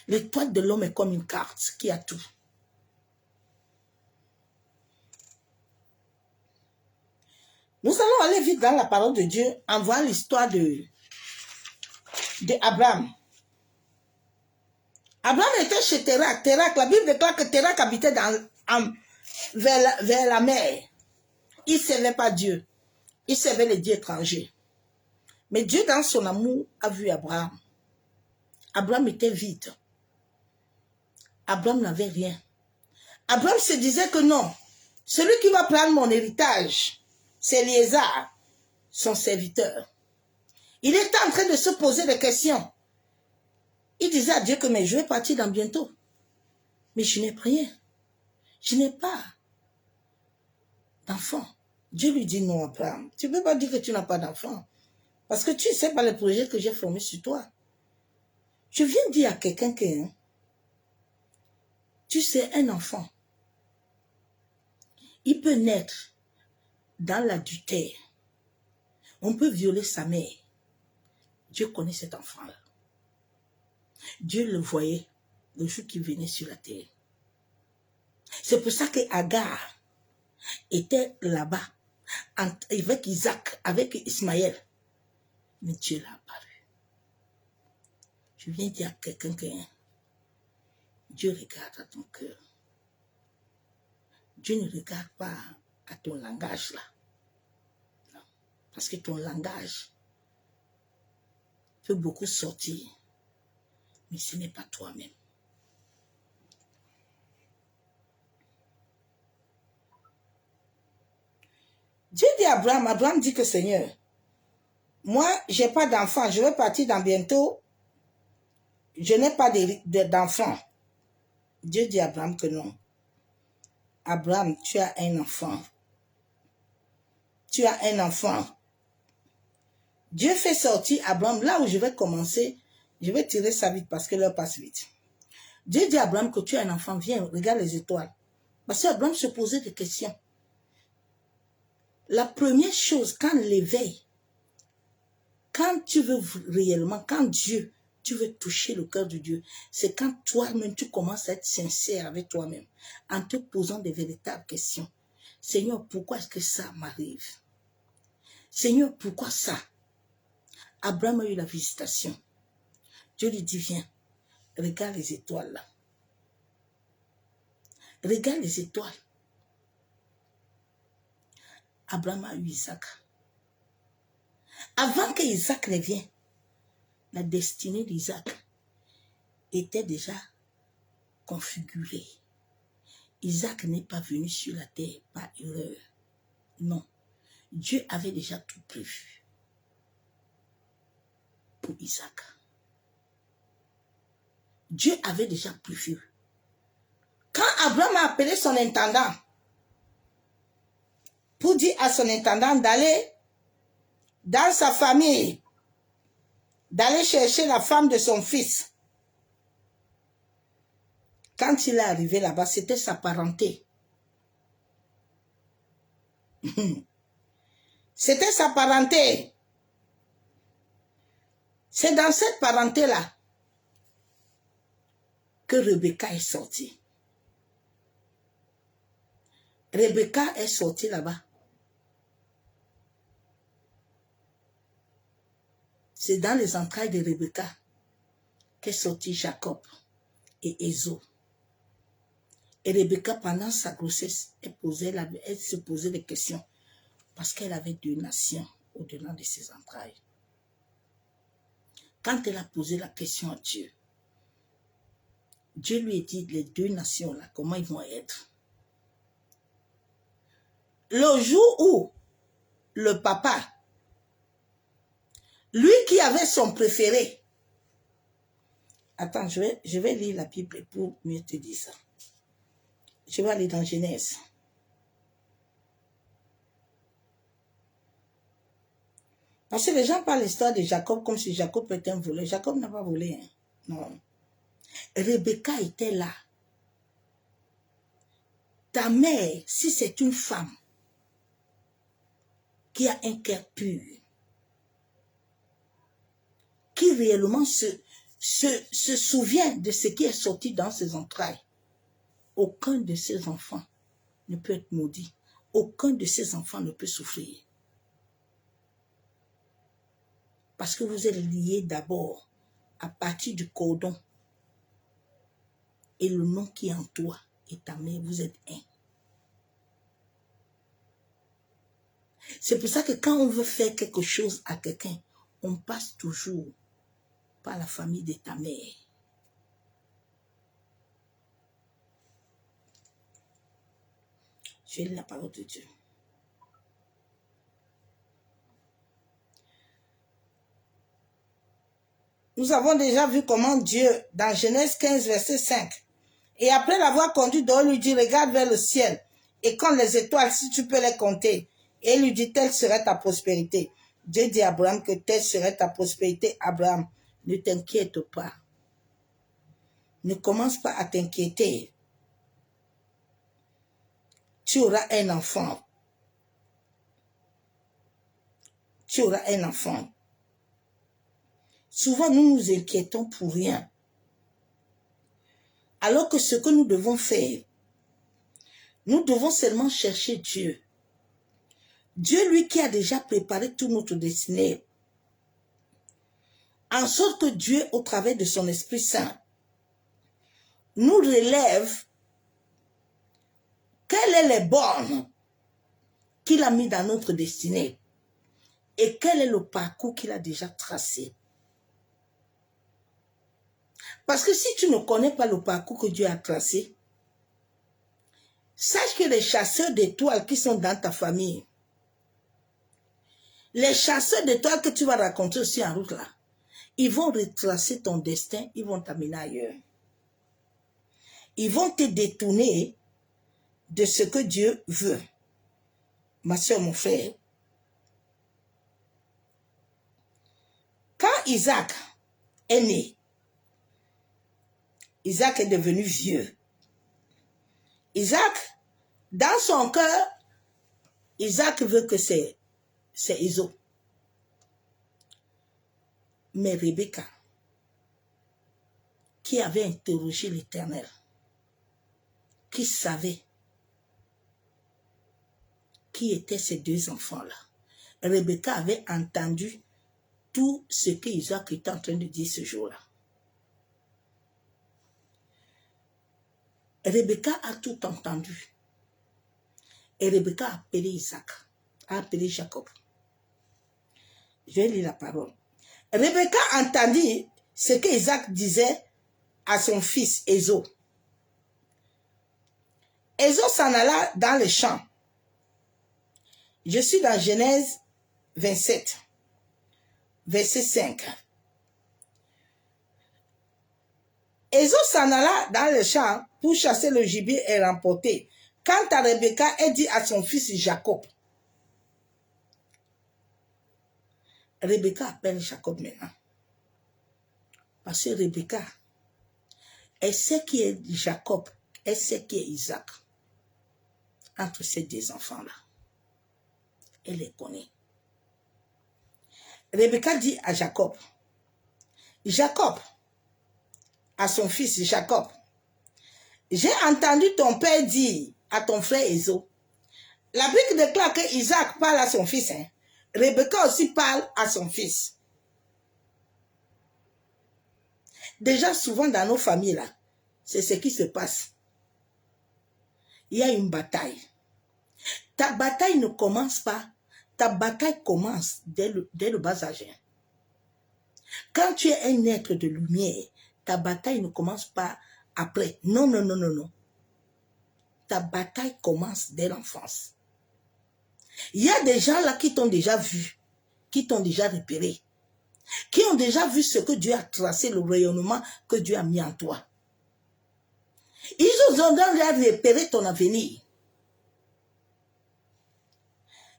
L'étoile de l'homme est comme une carte qui a tout. Nous allons aller vite dans la parole de Dieu en voyant l'histoire de Abraham. Abraham était chez Térak. La Bible déclare que Térak habitait vers la mer. Il ne servait pas Dieu. Il servait les dieux étrangers. Mais Dieu, dans son amour, a vu Abraham. Abraham était vide. Abraham n'avait rien. Abraham se disait que non, celui qui va prendre mon héritage, c'est Éliézer, son serviteur. Il était en train de se poser des questions. Il disait à Dieu que mais je vais partir dans bientôt. Mais je n'ai rien. Je n'ai pas d'enfant. Dieu lui dit non, Abraham. Tu ne peux pas dire que tu n'as pas d'enfant. Parce que tu ne sais pas les projets que j'ai formés sur toi. Je viens dire à quelqu'un que tu sais, un enfant, il peut naître dans l'adultère. On peut violer sa mère. Dieu connaît cet enfant-là. Dieu le voyait le jour qu'il venait sur la terre. C'est pour ça que Agar était là-bas avec Isaac, avec Ismaël. Mais Dieu l'a apparu. Je viens dire à quelqu'un que Dieu regarde à ton cœur. Dieu ne regarde pas à ton langage là. Non. Parce que ton langage peut beaucoup sortir. mais ce n'est pas toi-même. Dieu dit à Abraham, Abraham dit que Seigneur, moi, je n'ai pas d'enfant, je vais partir dans bientôt, je n'ai pas d'enfant. Dieu dit à Abraham que non. Abraham, tu as un enfant. Tu as un enfant. Dieu fait sortir Abraham, là où je vais commencer, je vais tirer ça vite parce que l'heure passe vite. Dieu dit à Abraham que tu as un enfant, viens, regarde les étoiles. Parce qu'Abraham se posait des questions. La première chose, quand l'éveil, quand tu veux réellement, quand Dieu, tu veux toucher le cœur de Dieu, c'est quand toi-même, tu commences à être sincère avec toi-même, en te posant des véritables questions. Seigneur, pourquoi est-ce que ça m'arrive? Seigneur, pourquoi ça? Abraham a eu la visitation. Dieu lui dit, viens, regarde les étoiles là. Regarde les étoiles. Abraham a eu Isaac. Avant que Isaac ne vienne, la destinée d'Isaac était déjà configurée. Isaac n'est pas venu sur la terre par erreur. Non. Dieu avait déjà tout prévu pour Isaac. Dieu avait déjà prévu. Quand Abraham a appelé son intendant pour dire à son intendant d'aller dans sa famille, d'aller chercher la femme de son fils, quand il est arrivé là-bas, c'était sa parenté. C'était sa parenté. C'est dans cette parenté-là que Rebecca est sortie. Rebecca est sortie là-bas. C'est dans les entrailles de Rebecca qu'est sorti Jacob et Ésaü. Et Rebecca, pendant sa grossesse, elle se posait des questions parce qu'elle avait 2 nations au-delà de ses entrailles. Quand elle a posé la question à Dieu, Dieu lui a dit, les 2 nations-là, comment ils vont être? Le jour où le papa, lui qui avait son préféré, attends, je vais lire la Bible pour mieux te dire ça. Je vais aller dans Genèse. Parce que les gens parlent l'histoire de Jacob comme si Jacob était un voleur. Jacob n'a pas volé. Hein? Non. Rebecca était là. Ta mère, si c'est une femme qui a un cœur pur, qui réellement se souvient de ce qui est sorti dans ses entrailles, aucun de ses enfants ne peut être maudit. Aucun de ses enfants ne peut souffrir. Parce que vous êtes liés d'abord à partir du cordon. Et le nom qui est en toi et ta mère, vous êtes un. C'est pour ça que quand on veut faire quelque chose à quelqu'un, on passe toujours par la famille de ta mère. Je lis la parole de Dieu. Nous avons déjà vu comment Dieu, dans Genèse 15, verset 5, et après l'avoir conduit dehors, lui dit, regarde vers le ciel, et compte les étoiles, si tu peux les compter. Et il lui dit, telle serait ta prospérité. Dieu dit à Abraham que telle serait ta prospérité. Abraham, ne t'inquiète pas. Ne commence pas à t'inquiéter. Tu auras un enfant. Tu auras un enfant. Souvent, nous nous inquiétons pour rien. Alors que ce que nous devons faire, nous devons seulement chercher Dieu. Dieu, lui, qui a déjà préparé toute notre destinée, en sorte que Dieu, au travers de son Esprit Saint, nous relève quelles sont les bornes qu'il a mis dans notre destinée et quel est le parcours qu'il a déjà tracé. Parce que si tu ne connais pas le parcours que Dieu a tracé, sache que les chasseurs d'étoiles qui sont dans ta famille, les chasseurs d'étoiles que tu vas raconter aussi en route là, ils vont retracer ton destin, ils vont t'amener ailleurs. Ils vont te détourner de ce que Dieu veut. Ma soeur, mon frère, quand Isaac est né, Isaac est devenu vieux. Isaac, dans son cœur, Isaac veut que c'est Ésaü. Mais Rebecca, qui avait interrogé l'Éternel, qui savait qui étaient ces deux enfants-là, Rebecca avait entendu tout ce que Isaac était en train de dire ce jour-là. Rebecca a tout entendu. Et Rebecca a appelé Isaac, a appelé Jacob. Je vais lire la parole. Rebecca entendit ce que Isaac disait à son fils Ésaü. Ésaü s'en alla dans les champs. Je suis dans Genèse 27, verset 5. Ésaü s'en alla dans les champs pour chasser le gibier et l'emporter. Quant à Rebecca, elle dit à son fils Jacob. Rebecca appelle Jacob maintenant. Parce que Rebecca, elle sait qui est Jacob, elle sait qui est Isaac. Entre ces deux enfants-là. Elle les connaît. Rebecca dit à Jacob, Jacob, à son fils Jacob, j'ai entendu ton père dire à ton frère Ésaü. La Bible déclare que Isaac parle à son fils. Hein. Rebecca aussi parle à son fils. Déjà, souvent dans nos familles, là, c'est ce qui se passe. Il y a une bataille. Ta bataille ne commence pas. Ta bataille commence dès le bas âge. Quand tu es un être de lumière, ta bataille ne commence pas après. Non, non, non, non, non. Ta bataille commence dès l'enfance. Il y a des gens là qui t'ont déjà vu, qui t'ont déjà repéré, qui ont déjà vu ce que Dieu a tracé, le rayonnement que Dieu a mis en toi. Ils ont déjà repéré ton avenir.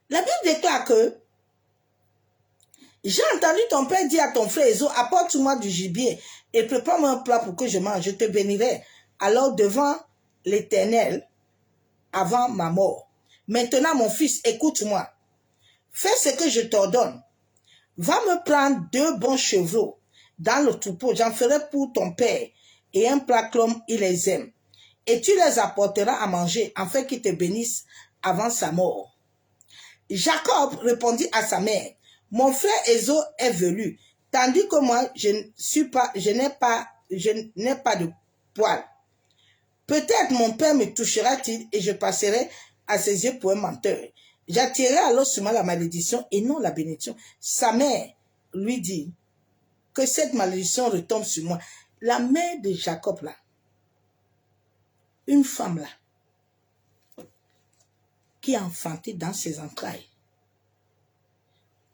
La Bible déclare que j'ai entendu ton père dire à ton frère Ésaü, apporte-moi du gibier et prépare-moi un plat pour que je mange, je te bénirai. Alors devant l'Éternel, avant ma mort. Maintenant, mon fils, écoute-moi. Fais ce que je t'ordonne. Va me prendre 2 bons chevreaux dans le troupeau. J'en ferai pour ton père et un plat comme il les aime. Et tu les apporteras à manger afin qu'il te bénisse avant sa mort. Jacob répondit à sa mère, mon frère Ésaü est venu, tandis que moi, je n'ai pas de poil. Peut-être mon père me touchera-t-il et je passerai à ses yeux pour un menteur. J'attirerai alors sur moi la malédiction et non la bénédiction. Sa mère lui dit que cette malédiction retombe sur moi. La mère de Jacob là, une femme là, qui a enfanté dans ses entrailles,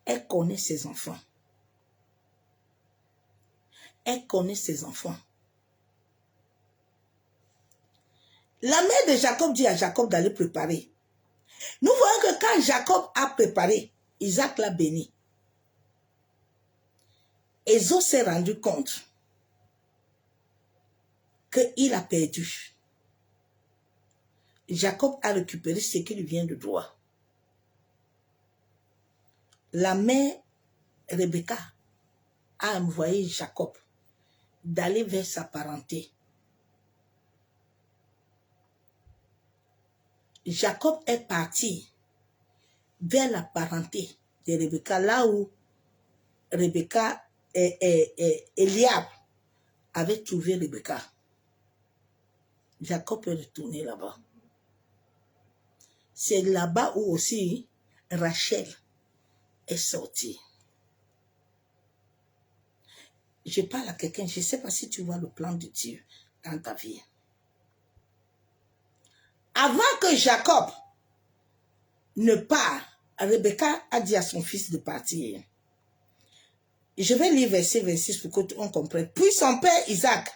elle connaît ses enfants. Elle connaît ses enfants. La mère de Jacob dit à Jacob d'aller préparer. Nous voyons que quand Jacob a préparé, Isaac l'a béni. Ésaü s'est rendu compte qu'il a perdu. Jacob a récupéré ce qui lui vient de droit. La mère Rebecca a envoyé Jacob d'aller vers sa parenté. Jacob est parti vers la parenté de Rebecca, là où Rebecca et Eliab avaient trouvé Rebecca. Jacob est retourné là-bas. C'est là-bas où aussi Rachel est sortie. Je parle à quelqu'un, je ne sais pas si tu vois le plan de Dieu dans ta vie. Avant que Jacob ne part, Rebecca a dit à son fils de partir. Je vais lire verset 26 pour qu'on comprenne. Puis son père Isaac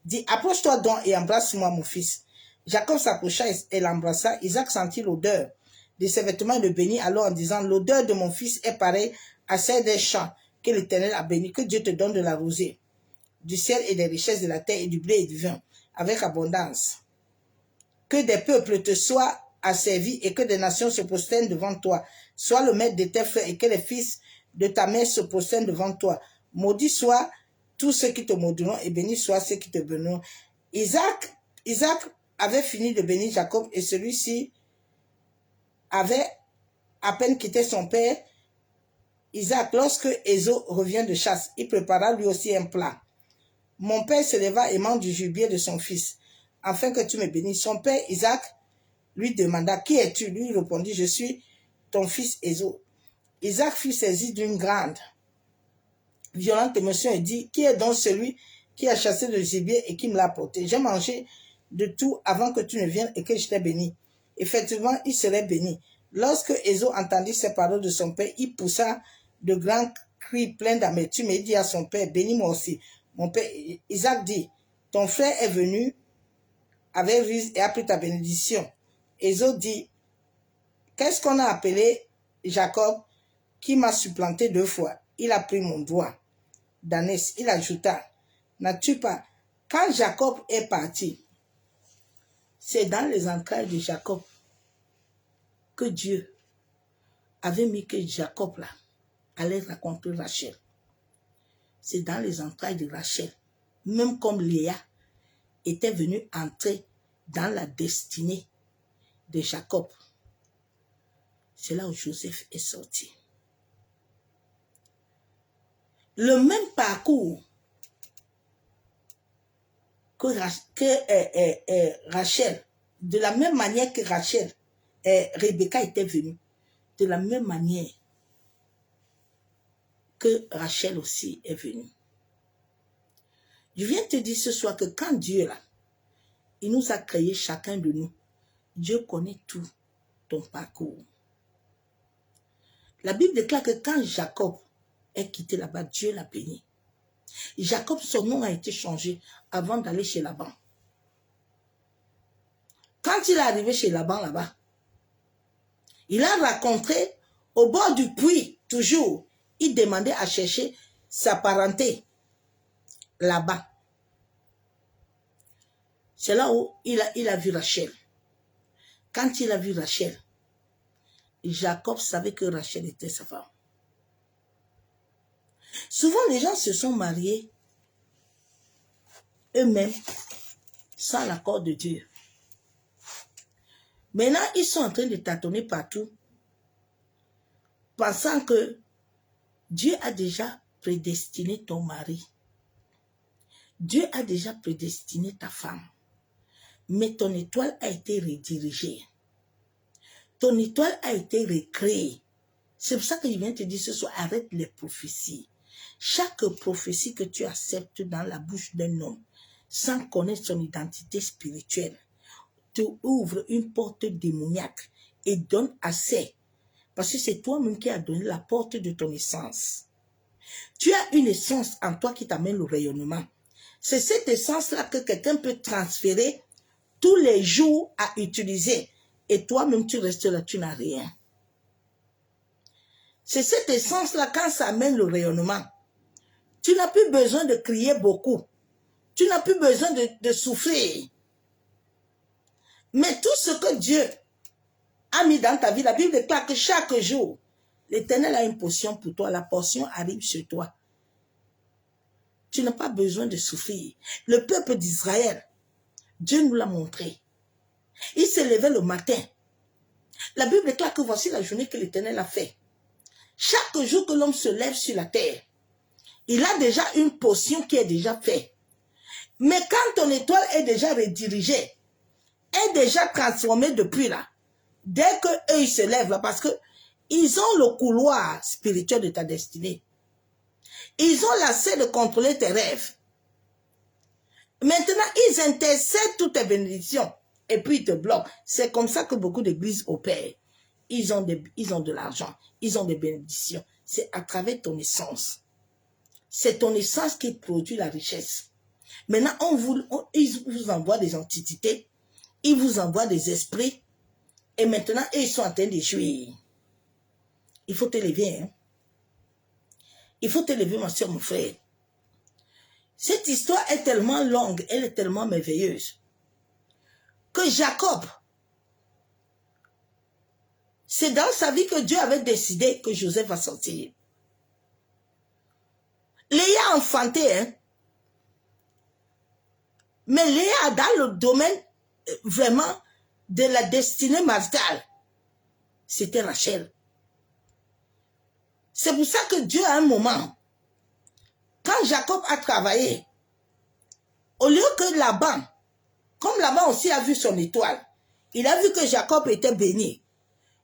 dit, approche-toi donc et embrasse-moi mon fils. Jacob s'approcha et l'embrassa. Isaac sentit l'odeur de ses vêtements et le bénit alors en disant, l'odeur de mon fils est pareille à celle des champs que l'Éternel a béni. Que Dieu te donne de la rosée, du ciel et des richesses de la terre et du blé et du vin, avec abondance. Que des peuples te soient asservis et que des nations se prosternent devant toi. Sois le maître de tes frères et que les fils de ta mère se prosternent devant toi. Maudit soit tous ceux qui te maudiront et béni soit ceux qui te béniront. Isaac avait fini de bénir Jacob et celui-ci avait à peine quitté son père Isaac lorsque Ésaü revient de chasse. Il prépara lui aussi un plat. Mon père se leva et mange du gibier de son fils, afin que tu me bénisses. Son père Isaac lui demanda, qui es-tu? Lui répondit, je suis ton fils Ésaü. Isaac fut saisi d'une grande, violente émotion et dit, qui est donc celui qui a chassé le gibier et qui me l'a apporté? J'ai mangé de tout avant que tu ne viennes et que je t'ai béni. Effectivement, il serait béni. Lorsque Ésaü entendit ces paroles de son père, il poussa de grands cris pleins d'amertume et dit à son père, bénis-moi aussi. Mon père Isaac dit, ton frère est venu avec ruse et a pris ta bénédiction. Ésaü dit, qu'est-ce qu'on a appelé Jacob qui m'a supplanté 2 fois? Il a pris mon doigt d'ânesse. Il ajouta, n'as-tu pas? Quand Jacob est parti, c'est dans les entrailles de Jacob que Dieu avait mis que Jacob là allait rencontrer Rachel. C'est dans les entrailles de Rachel, même comme Léa était venue entrer dans la destinée de Jacob. C'est là où Joseph est sorti. Le même parcours que Rachel, de la même manière que Rachel, Rebecca était venue, de la même manière que Rachel aussi est venue. Je viens te dire ce soir que quand Dieu là, il nous a créé chacun de nous, Dieu connaît tout ton parcours. La Bible déclare que quand Jacob est quitté là-bas, Dieu l'a béni. Jacob, son nom a été changé avant d'aller chez Laban. Quand il est arrivé chez Laban là-bas, il a rencontré au bord du puits, toujours, il demandait à chercher sa parenté là-bas. C'est là où il a vu Rachel. Quand il a vu Rachel, Jacob savait que Rachel était sa femme. Souvent, les gens se sont mariés eux-mêmes sans l'accord de Dieu. Maintenant, ils sont en train de tâtonner partout, pensant que Dieu a déjà prédestiné ton mari. Dieu a déjà prédestiné ta femme. Mais ton étoile a été redirigée. Ton étoile a été recréée. C'est pour ça que je viens te dire ce soir, arrête les prophéties. Chaque prophétie que tu acceptes dans la bouche d'un homme, sans connaître son identité spirituelle, te ouvre une porte démoniaque et donne accès. Parce que c'est toi-même qui as donné la porte de ton essence. Tu as une essence en toi qui t'amène le rayonnement. C'est cette essence-là que quelqu'un peut transférer tous les jours à utiliser. Et toi-même, tu restes là, tu n'as rien. C'est cette essence-là, quand ça amène le rayonnement. Tu n'as plus besoin de crier beaucoup. Tu n'as plus besoin de souffrir. Mais tout ce que Dieu a mis dans ta vie, la Bible déclare que chaque jour, l'Éternel a une portion pour toi. La portion arrive sur toi. Tu n'as pas besoin de souffrir. Le peuple d'Israël, Dieu nous l'a montré. Il s'est levé le matin. La Bible déclare que voici la journée que l'Éternel a fait. Chaque jour que l'homme se lève sur la terre, il a déjà une portion qui est déjà faite. Mais quand ton étoile est déjà redirigée, est déjà transformée depuis là, dès qu'eux ils se lèvent là, parce que ils ont le couloir spirituel de ta destinée. Ils ont lassé de contrôler tes rêves. Maintenant, ils intercèdent toutes tes bénédictions et puis ils te bloquent. C'est comme ça que beaucoup d'églises opèrent. Ils ont de l'argent, ils ont des bénédictions. C'est à travers ton essence. C'est ton essence qui produit la richesse. Maintenant, ils vous envoient des entités, ils vous envoient des esprits, et maintenant, ils sont en train de jouir. Il faut te lever, hein. Il faut te lever, ma soeur, mon frère. Cette histoire est tellement longue, elle est tellement merveilleuse, que Jacob, c'est dans sa vie que Dieu avait décidé que Joseph va sortir. Léa a enfanté, hein. Mais Léa, dans le domaine vraiment de la destinée maritale, c'était Rachel. C'est pour ça que Dieu, à un moment, quand Jacob a travaillé, au lieu que Laban, comme Laban aussi a vu son étoile, il a vu que Jacob était béni.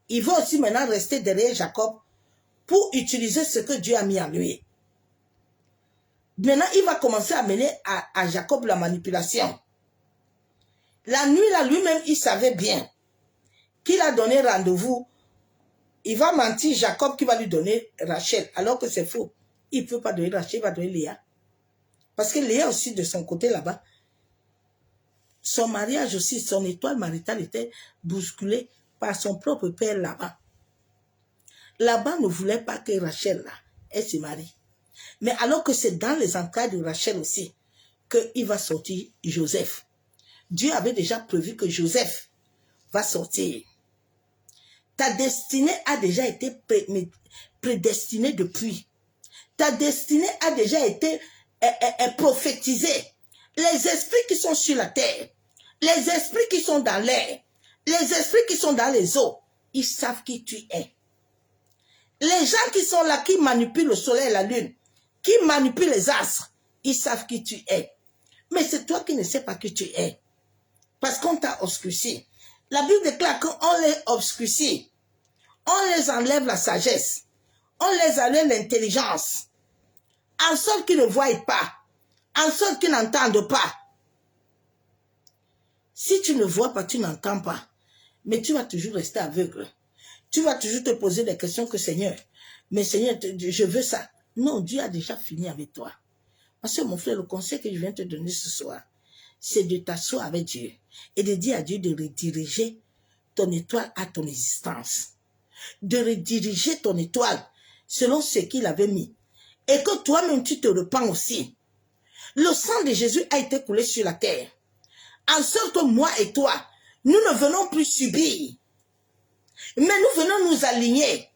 Il va aussi maintenant rester derrière Jacob pour utiliser ce que Dieu a mis en lui. Maintenant, il va commencer à mener à Jacob la manipulation. La nuit, là, lui-même, il savait bien qu'il a donné rendez-vous. Il va mentir Jacob qui va lui donner Rachel, alors que c'est faux. Il ne peut pas donner Rachel, il va donner Léa. Parce que Léa aussi, de son côté là-bas, son mariage aussi, son étoile maritale était bousculée par son propre père là-bas. Laban ne voulait pas que Rachel, là, elle se marie. Mais alors que c'est dans les entrailles de Rachel aussi qu'il va sortir Joseph. Dieu avait déjà prévu que Joseph va sortir. Ta destinée a déjà été prédestinée depuis. Ta destinée a déjà été prophétisée. Les esprits qui sont sur la terre, les esprits qui sont dans l'air, les esprits qui sont dans les eaux, ils savent qui tu es. Les gens qui sont là, qui manipulent le soleil et la lune, qui manipulent les astres, ils savent qui tu es. Mais c'est toi qui ne sais pas qui tu es. Parce qu'on t'a obscurci. La Bible déclare qu'on les obscurcit. On les enlève la sagesse. On les enlève l'intelligence. En sorte qu'ils ne voient pas. En sorte qu'ils n'entendent pas. Si tu ne vois pas, tu n'entends pas. Mais tu vas toujours rester aveugle. Tu vas toujours te poser des questions que Seigneur, mais Seigneur, je veux ça. Non, Dieu a déjà fini avec toi. Parce que mon frère, le conseil que je viens te donner ce soir, c'est de t'asseoir avec Dieu et de dire à Dieu de rediriger ton étoile à ton existence. De rediriger ton étoile selon ce qu'il avait mis. Et que toi-même, tu te repens aussi. Le sang de Jésus a été coulé sur la terre. En sorte que moi et toi, nous ne venons plus subir. Mais nous venons nous aligner.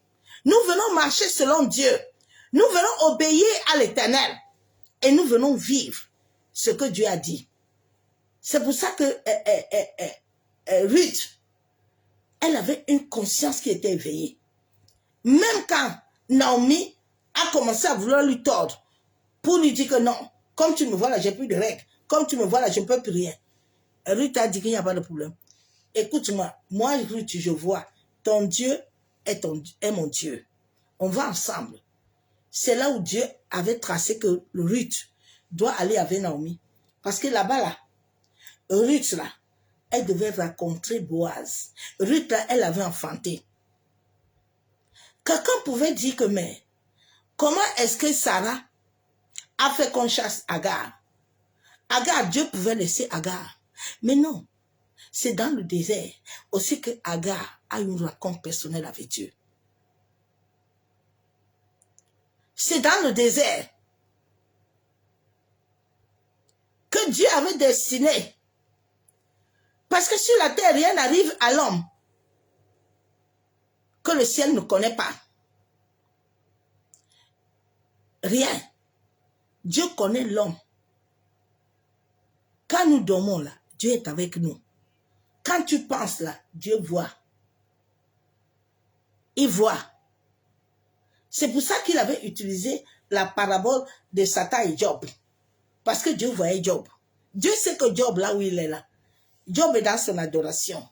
Nous venons marcher selon Dieu. Nous venons obéir à l'Éternel. Et nous venons vivre ce que Dieu a dit. C'est pour ça que Ruth, elle avait une conscience qui était éveillée. Même quand Naomi a commencé à vouloir lui tordre, pour lui dire que non, comme tu me vois là, j'ai plus de règles. Comme tu me vois là, je ne peux plus rien. Ruth a dit qu'il n'y a pas de problème. Écoute-moi, moi Ruth, je vois, ton Dieu est mon Dieu. On va ensemble. C'est là où Dieu avait tracé que Ruth doit aller avec Naomi. Parce que là-bas, là, Ruth, là, elle devait rencontrer Boaz. Ruth, là, elle avait enfanté. Quelqu'un pouvait dire que, mais, comment est-ce que Sarah a fait qu'on chasse Agar? Agar, Dieu pouvait laisser Agar. Mais non, c'est dans le désert aussi que Agar a une rencontre personnelle avec Dieu. C'est dans le désert que Dieu avait destiné. Parce que sur la terre, rien n'arrive à l'homme que le ciel ne connaît pas. Rien. Dieu connaît l'homme. Quand nous dormons là, Dieu est avec nous. Quand tu penses là, Dieu voit. Il voit. C'est pour ça qu'il avait utilisé la parabole de Satan et Job. Parce que Dieu voyait Job. Dieu sait que Job, là où il est là, Job est dans son adoration.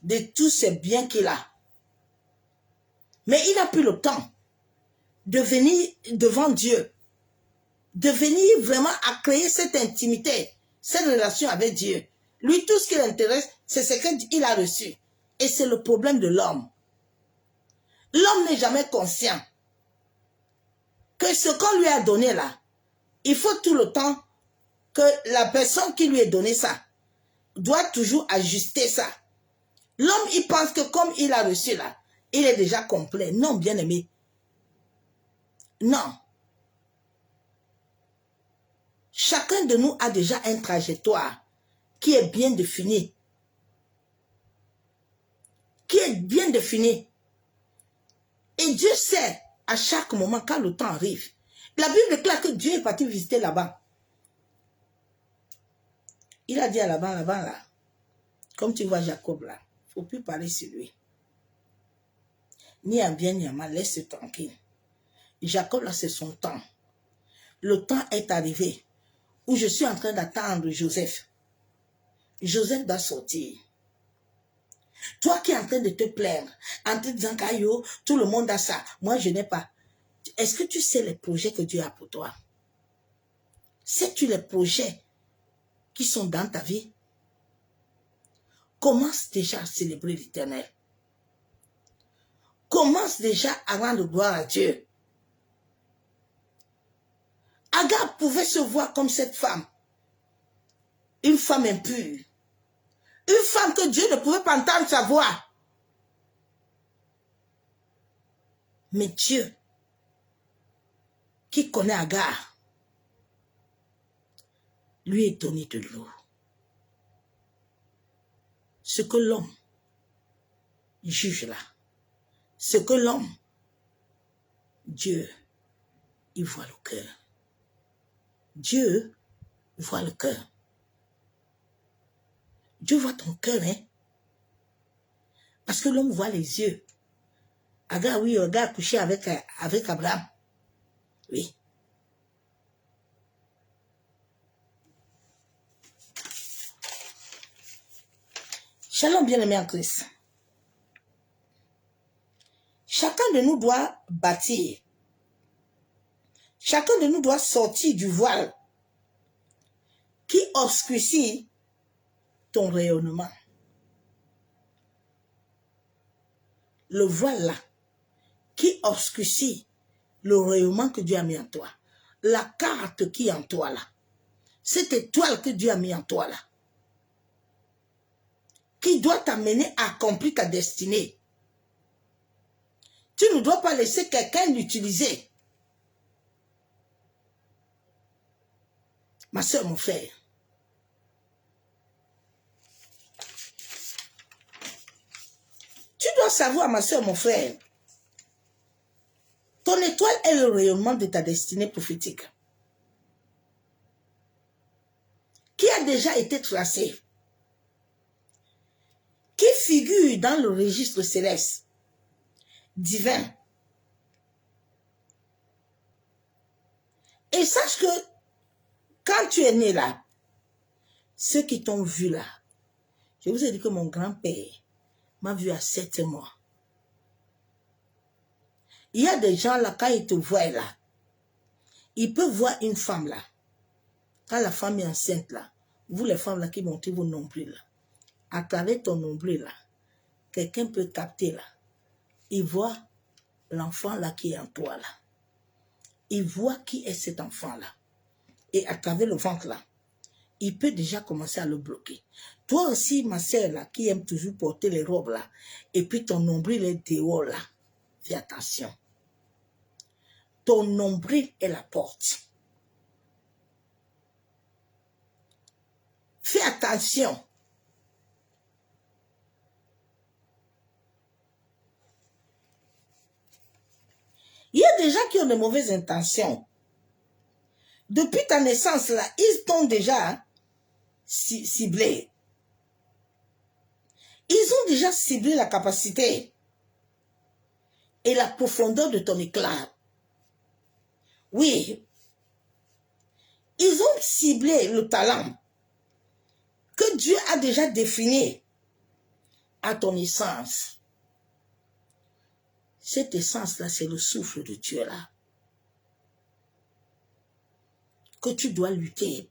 De tous ces biens qu'il a. Mais il n'a plus le temps de venir devant Dieu, de venir vraiment à créer cette intimité, cette relation avec Dieu. Lui, tout ce qui l'intéresse, c'est ce qu'il a reçu. Et c'est le problème de l'homme. L'homme n'est jamais conscient que ce qu'on lui a donné là, il faut tout le temps que la personne qui lui a donné ça doit toujours ajuster ça. L'homme, il pense que comme il a reçu là, il est déjà complet. Non, bien aimé. Non. Chacun de nous a déjà une trajectoire qui est bien définie. Qui est bien définie. Et Dieu sait à chaque moment quand le temps arrive. La Bible déclare que Dieu est parti visiter Laban. Il a dit à Laban, là, comme tu vois Jacob là, il ne faut plus parler sur lui. Ni en bien ni en mal, laisse tranquille. Jacob là, c'est son temps. Le temps est arrivé où je suis en train d'attendre Joseph. Joseph doit sortir. Toi qui es en train de te plaindre, en te disant qu'ayo, tout le monde a ça, moi je n'ai pas. Est-ce que tu sais les projets que Dieu a pour toi? Sais-tu les projets qui sont dans ta vie? Commence déjà à célébrer l'Éternel. Commence déjà à rendre gloire à Dieu. Agar pouvait se voir comme cette femme. Une femme impure. Une femme que Dieu ne pouvait pas entendre sa voix. Mais Dieu, qui connaît Agar, lui est donné de l'eau. Ce que l'homme juge là, ce que l'homme, Dieu, il voit le cœur. Dieu voit le cœur. Dieu voit ton cœur, hein. Parce que l'homme voit les yeux. Agar, oui, Agar a couché avec Abraham. Oui. Shalom, bien-aimé en Christ. Chacun de nous doit bâtir. Chacun de nous doit sortir du voile qui obscurcit ton rayonnement. Le voile là, qui obscurcit le rayonnement que Dieu a mis en toi. La carte qui est en toi là. Cette étoile que Dieu a mis en toi là. Qui doit t'amener à accomplir ta destinée. Tu ne dois pas laisser quelqu'un l'utiliser. Ma soeur, mon frère. Tu dois savoir, ma soeur, mon frère. Ton étoile est le rayonnement de ta destinée prophétique. Qui a déjà été tracé. Qui figure dans le registre céleste. Divin. Et sache que quand tu es né là, ceux qui t'ont vu là, je vous ai dit que mon grand-père m'a vu à 7 mois. Il y a des gens là, quand ils te voient là, ils peuvent voir une femme là. Quand la femme est enceinte là, vous les femmes là qui montez vos nombrils là, à travers ton nombril là, quelqu'un peut capter là. Il voit l'enfant là qui est en toi là. Il voit qui est cet enfant là. Et à travers le ventre là, il peut déjà commencer à le bloquer. Toi aussi, ma soeur là, qui aime toujours porter les robes là, et puis ton nombril est dehors là, fais attention. Ton nombril est la porte. Fais attention. Il y a des gens qui ont de mauvaises intentions. Depuis ta naissance là, ils t'ont déjà ciblé. Ils ont déjà ciblé la capacité et la profondeur de ton éclat. Oui. Ils ont ciblé le talent que Dieu a déjà défini à ton essence. Cette essence-là, c'est le souffle de Dieu là. que tu dois lutter,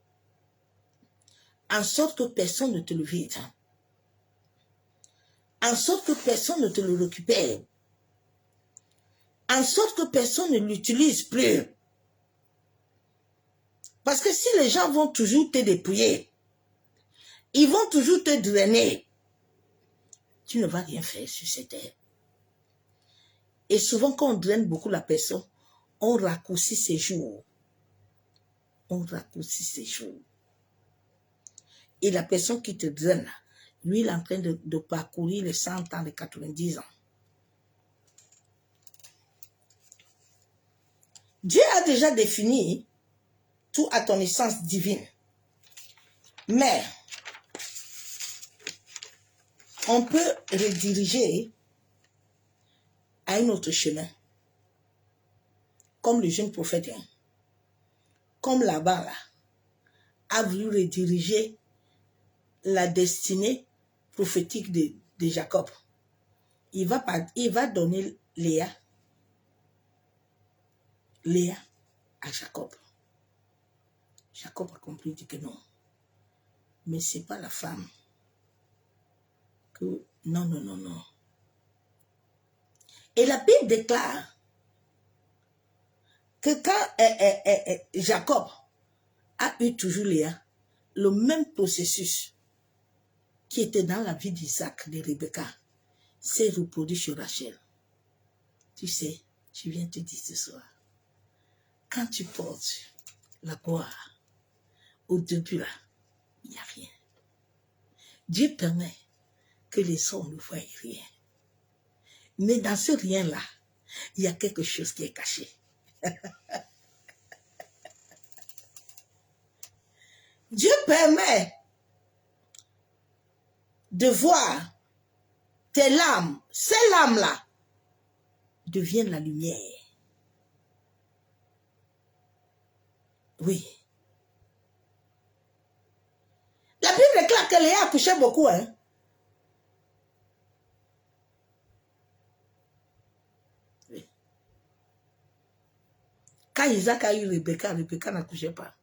en sorte que personne ne te le vide, en sorte que personne ne te le récupère, en sorte que personne ne l'utilise plus. Parce que si les gens vont toujours te dépouiller, ils vont toujours te drainer, tu ne vas rien faire sur cette terre. Et souvent, quand on draine beaucoup la personne, on raccourcit ses jours. On raccourcit ses jours. Et la personne qui te draine, lui, il est en train de parcourir les 100 ans, les 90 ans. Dieu a déjà défini tout à ton essence divine. Mais, on peut rediriger à un autre chemin. Comme le jeune prophète, comme là-bas, là, a voulu rediriger la destinée prophétique de Jacob. Il va donner Léa à Jacob. Jacob a compris, dit que non. Mais ce n'est pas la femme que... Non, non, non, non. Et la Bible déclare que quand Jacob a eu toujours Léa, le même processus qui était dans la vie d'Isaac, de Rebecca, s'est reproduit sur Rachel. Tu sais, je viens te dire ce soir, quand tu portes la gloire, au début là, il n'y a rien. Dieu permet que les hommes ne voient rien. Mais dans ce rien-là, il y a quelque chose qui est caché. Dieu permet de voir tes larmes, ces larmes-là deviennent la lumière. Oui. La Bible déclare que Léa accouchait beaucoup, hein. Oui. Quand Isaac a eu Rebecca, Rebecca n'accouchait pas.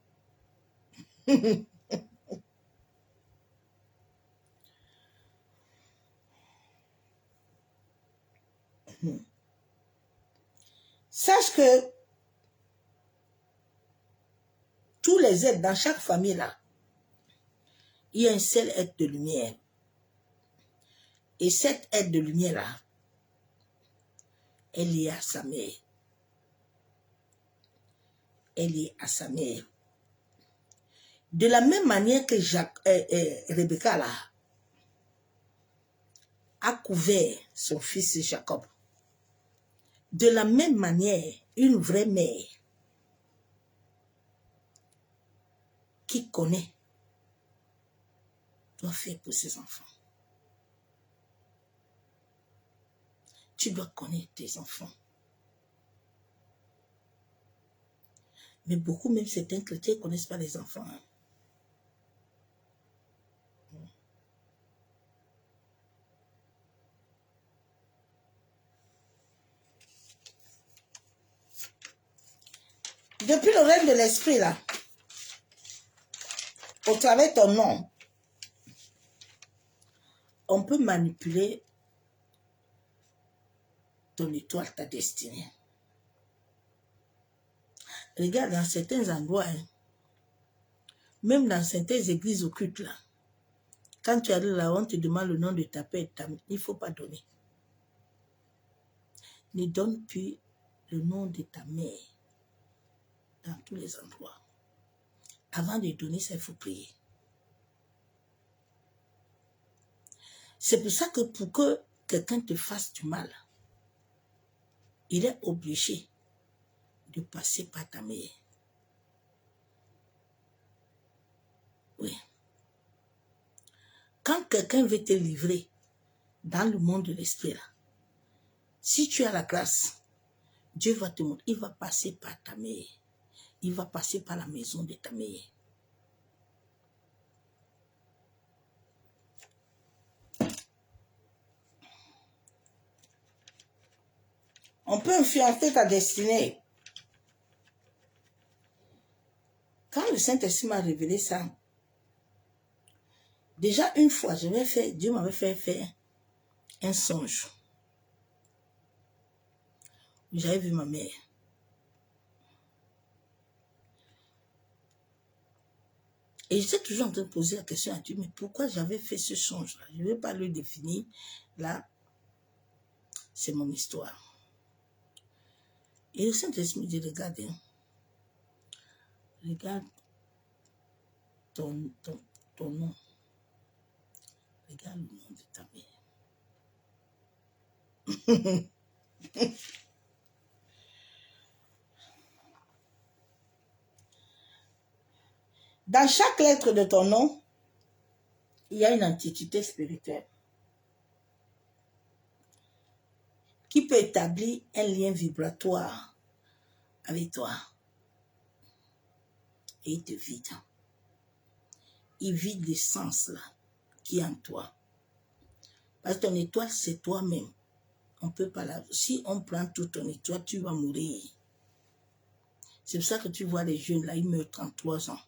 Sache que tous les êtres dans chaque famille là, il y a un seul être de lumière. Et cette être de lumière là, elle est à sa mère. Elle est à sa mère. De la même manière que Rebecca là, a couvert son fils Jacob. De la même manière, une vraie mère qui connaît doit faire pour ses enfants. Tu dois connaître tes enfants. Mais beaucoup, même certains chrétiens, ne connaissent pas les enfants. Hein. Depuis le règne de l'esprit, là, au travers de ton nom, on peut manipuler ton étoile, ta destinée. Regarde, dans certains endroits, hein, même dans certaines églises occultes, là, quand tu arrives là, on te demande le nom de ta père, il ne faut pas donner. Ne donne plus le nom de ta mère dans tous les endroits. Avant de donner ça, il faut prier. C'est pour ça que pour que quelqu'un te fasse du mal, il est obligé de passer par ta mère. Oui. Quand quelqu'un veut te livrer dans le monde de l'esprit, si tu as la grâce, Dieu va te montrer, il va passer par ta mère. Il va passer par la maison de ta mère. On peut influencer ta destinée Quand le Saint-Esprit m'a révélé ça, déjà une fois, Dieu m'avait fait faire un songe. J'avais vu ma mère. Et j'étais toujours en train de poser la question à Dieu, mais pourquoi j'avais fait ce songe-là? Je ne vais pas le définir. Là, c'est mon histoire. Et le Saint-Esprit me dit, regarde, regarde ton nom. Regarde le nom de ta mère. Dans chaque lettre de ton nom, il y a une entité spirituelle qui peut établir un lien vibratoire avec toi. Et il te vide. Il vide l'essence là qui est en toi. Parce que ton étoile, c'est toi-même. On peut pas la... Si on prend tout ton étoile, tu vas mourir. C'est pour ça que tu vois les jeunes là, ils meurent 33 ans.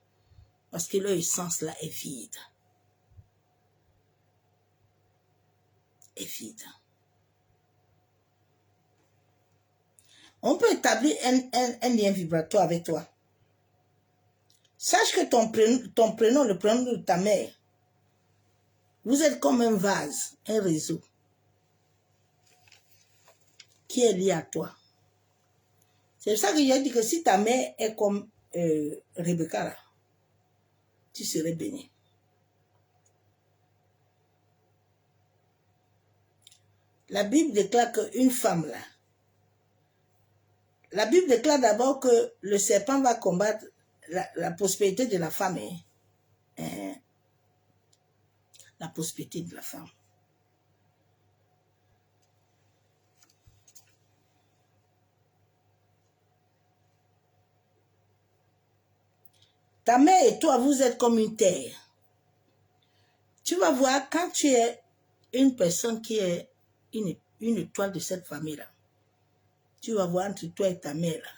Parce que leur essence là est vide. Est vide. On peut établir un lien vibratoire avec toi. Sache que ton prénom, le prénom de ta mère, vous êtes comme un vase, un réseau qui est lié à toi. C'est pour ça que j'ai dit que si ta mère est comme Rebecca, là, tu serais béni. La Bible déclare qu'une femme là, la Bible déclare d'abord que le serpent va combattre la prospérité de la femme. La prospérité de la femme. Ta mère et toi, vous êtes comme une terre. Tu vas voir, quand tu es une personne qui est une étoile de cette famille-là, tu vas voir entre toi et ta mère, là,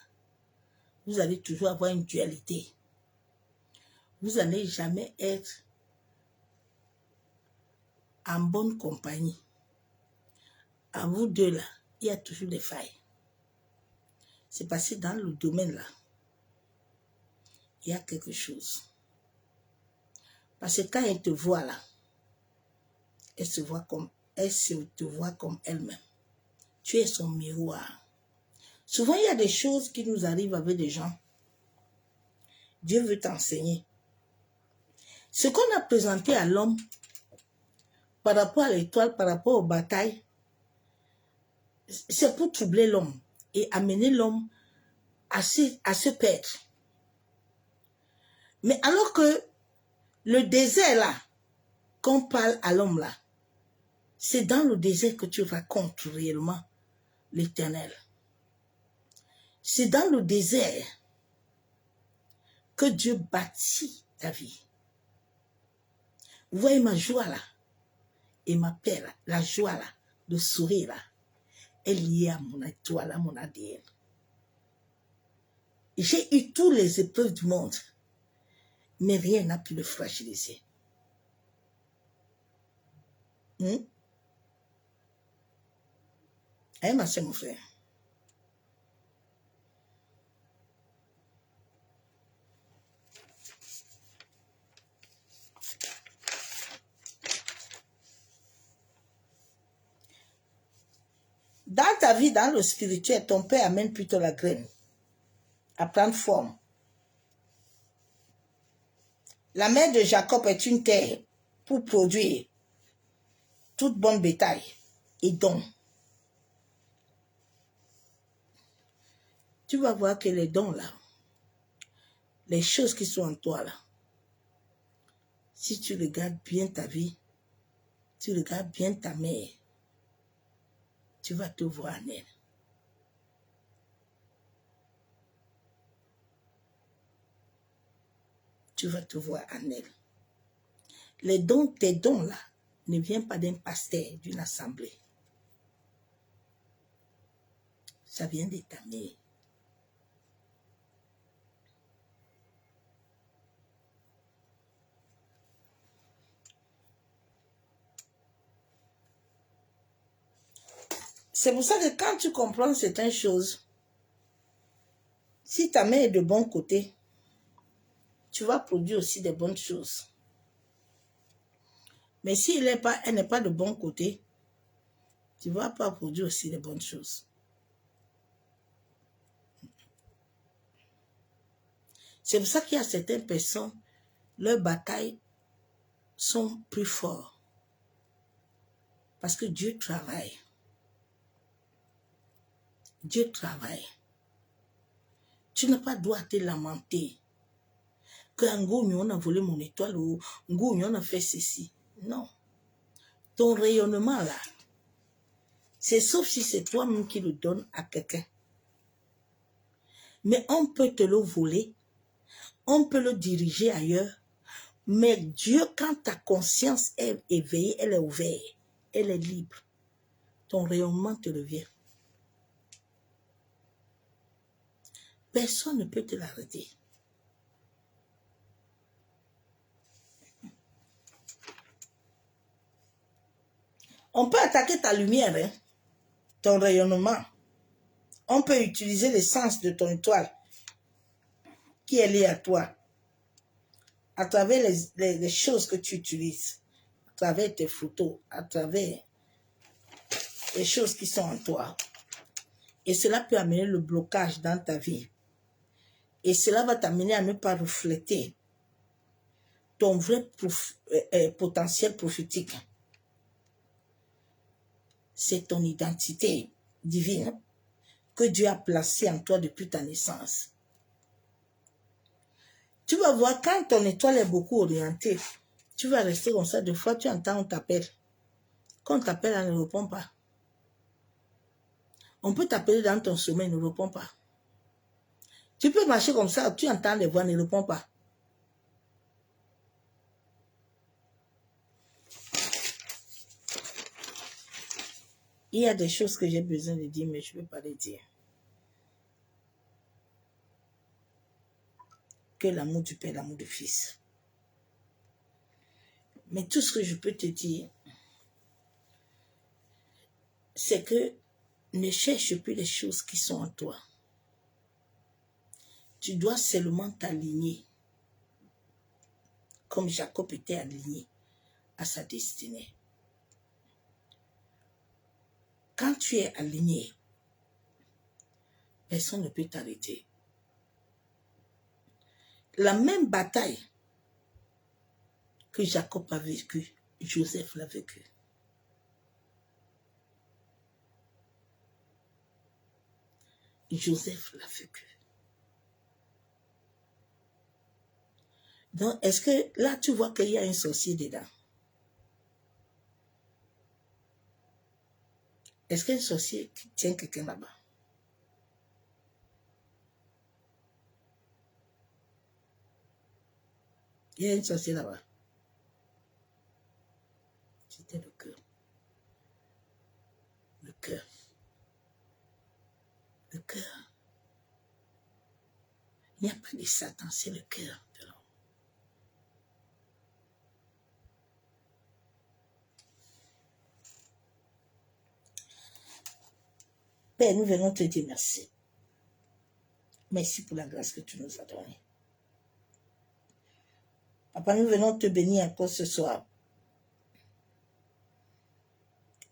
vous allez toujours avoir une dualité. Vous n'allez jamais être en bonne compagnie. À vous deux, là, il y a toujours des failles. C'est parce que dans le domaine, là, il y a quelque chose. Parce que quand elle te voit, là, elle te voit comme elle-même. Tu es son miroir. Souvent, il y a des choses qui nous arrivent avec des gens. Dieu veut t'enseigner. Ce qu'on a présenté à l'homme, par rapport à l'étoile, par rapport aux batailles, c'est pour troubler l'homme et amener l'homme à se perdre. Mais alors que le désert là, qu'on parle à l'homme là, c'est dans le désert que tu racontes réellement l'Éternel. C'est dans le désert que Dieu bâtit ta vie. Vous voyez ma joie là, et ma paix là, la joie là, le sourire là, est liée à mon étoile, à mon ADN. J'ai eu toutes les épreuves du monde, mais rien n'a pu le fragiliser. Hein, ma soeur, mon frère. Dans ta vie, dans le spirituel, ton père amène plutôt la graine à prendre forme. La mère de Jacob est une terre pour produire toute bonne bétail et dons. Tu vas voir que les dons là, les choses qui sont en toi là, si tu regardes bien ta vie, tu regardes bien ta mère, tu vas te voir en elle. Tu vas te voir en elle. Les dons, tes dons là, ne viennent pas d'un pasteur, d'une assemblée. Ça vient de ta mère. C'est pour ça que quand tu comprends certaines choses, si ta main est de bon côté, tu vas produire aussi des bonnes choses. Mais si elle n'est pas de bon côté, tu ne vas pas produire aussi des bonnes choses. C'est pour ça qu'il y a certaines personnes, leurs batailles sont plus fortes. Parce que Dieu travaille. Dieu travaille. Tu n'as pas droit à te lamenter. Que on a volé mon étoile ou on a fait ceci. Non. Ton rayonnement là, c'est sauf si c'est toi-même qui le donnes à quelqu'un. Mais on peut te le voler. On peut le diriger ailleurs. Mais Dieu, quand ta conscience est éveillée, elle est ouverte, elle est libre. Ton rayonnement te revient. Personne ne peut te l'arrêter. On peut attaquer ta lumière, hein, ton rayonnement. On peut utiliser l'essence de ton étoile qui est liée à toi, à travers les choses que tu utilises, à travers tes photos, à travers les choses qui sont en toi. Et cela peut amener le blocage dans ta vie. Et cela va t'amener à ne pas refléter ton vrai potentiel prophétique. C'est ton identité divine que Dieu a placée en toi depuis ta naissance. Tu vas voir, quand ton étoile est beaucoup orientée, tu vas rester comme ça. Des fois, tu entends, on t'appelle. Quand on t'appelle, elle ne répond pas. On peut t'appeler dans ton sommeil, elle ne répond pas. Tu peux marcher comme ça, tu entends les voix, elle ne répond pas. Il y a des choses que j'ai besoin de dire, mais je ne peux pas les dire. Que l'amour du Père, l'amour du Fils. Mais tout ce que je peux te dire, c'est que ne cherche plus les choses qui sont en toi. Tu dois seulement t'aligner, comme Jacob était aligné à sa destinée. Quand tu es aligné, personne ne peut t'arrêter. La même bataille que Jacob a vécue, Joseph l'a vécue. Joseph l'a vécue. Donc, est-ce que là, tu vois qu'il y a un sorcier dedans? Est-ce qu'un sorcier tient quelqu'un là-bas? Il y a un sorcier là-bas. C'était le cœur. Le cœur. Le cœur. Il n'y a pas de Satan, c'est le cœur de l'homme. Père, nous venons te dire merci. Merci pour la grâce que tu nous as donnée. Papa, nous venons te bénir encore ce soir.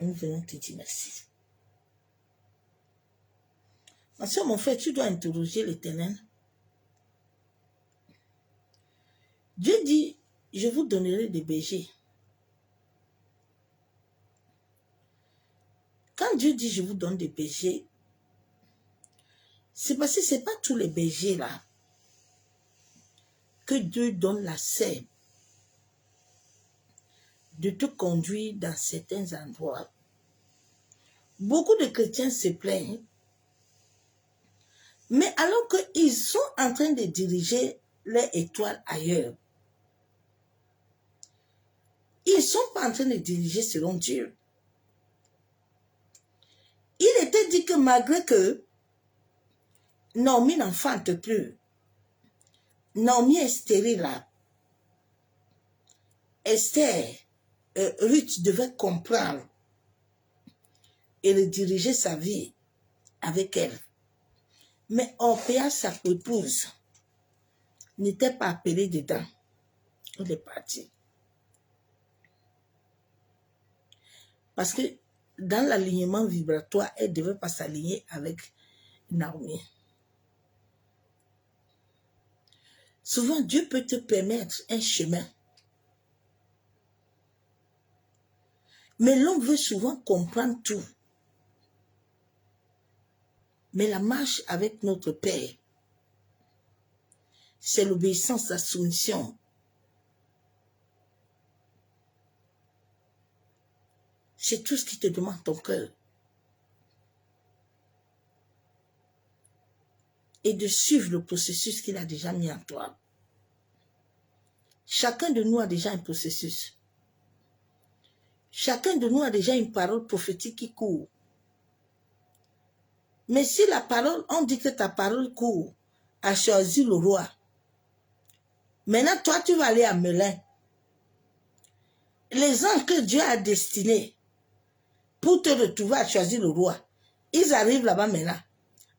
Nous venons te dire merci. Ma soeur, mon frère, tu dois interroger l'Éternel. Dieu dit, je vous donnerai des bergers. Quand Dieu dit, je vous donne des bergers, c'est parce que ce n'est pas tous les bergers là que Dieu donne la sève de te conduire dans certains endroits. Beaucoup de chrétiens se plaignent, mais alors qu'ils sont en train de diriger leur étoile ailleurs, ils ne sont pas en train de diriger selon Dieu. Il était dit que malgré que Naomi n'enfante plus, Naomi est stérile là, Esther, Ruth devait comprendre et de diriger sa vie avec elle. Mais Orpea, sa épouse, n'était pas appelée dedans. Il est parti. Parce que dans l'alignement vibratoire, elle ne devait pas s'aligner avec Naomi. Souvent, Dieu peut te permettre un chemin. Mais l'homme veut souvent comprendre tout. Mais la marche avec notre Père, c'est l'obéissance, la soumission. C'est tout ce qui te demande ton cœur. Et de suivre le processus qu'il a déjà mis en toi. Chacun de nous a déjà un processus. Chacun de nous a déjà une parole prophétique qui court. Mais si la parole, on dit que ta parole court, a choisi le roi. Maintenant, toi, tu vas aller à Melun. Les gens que Dieu a destinés pour te retrouver à choisir le roi, ils arrivent là-bas maintenant.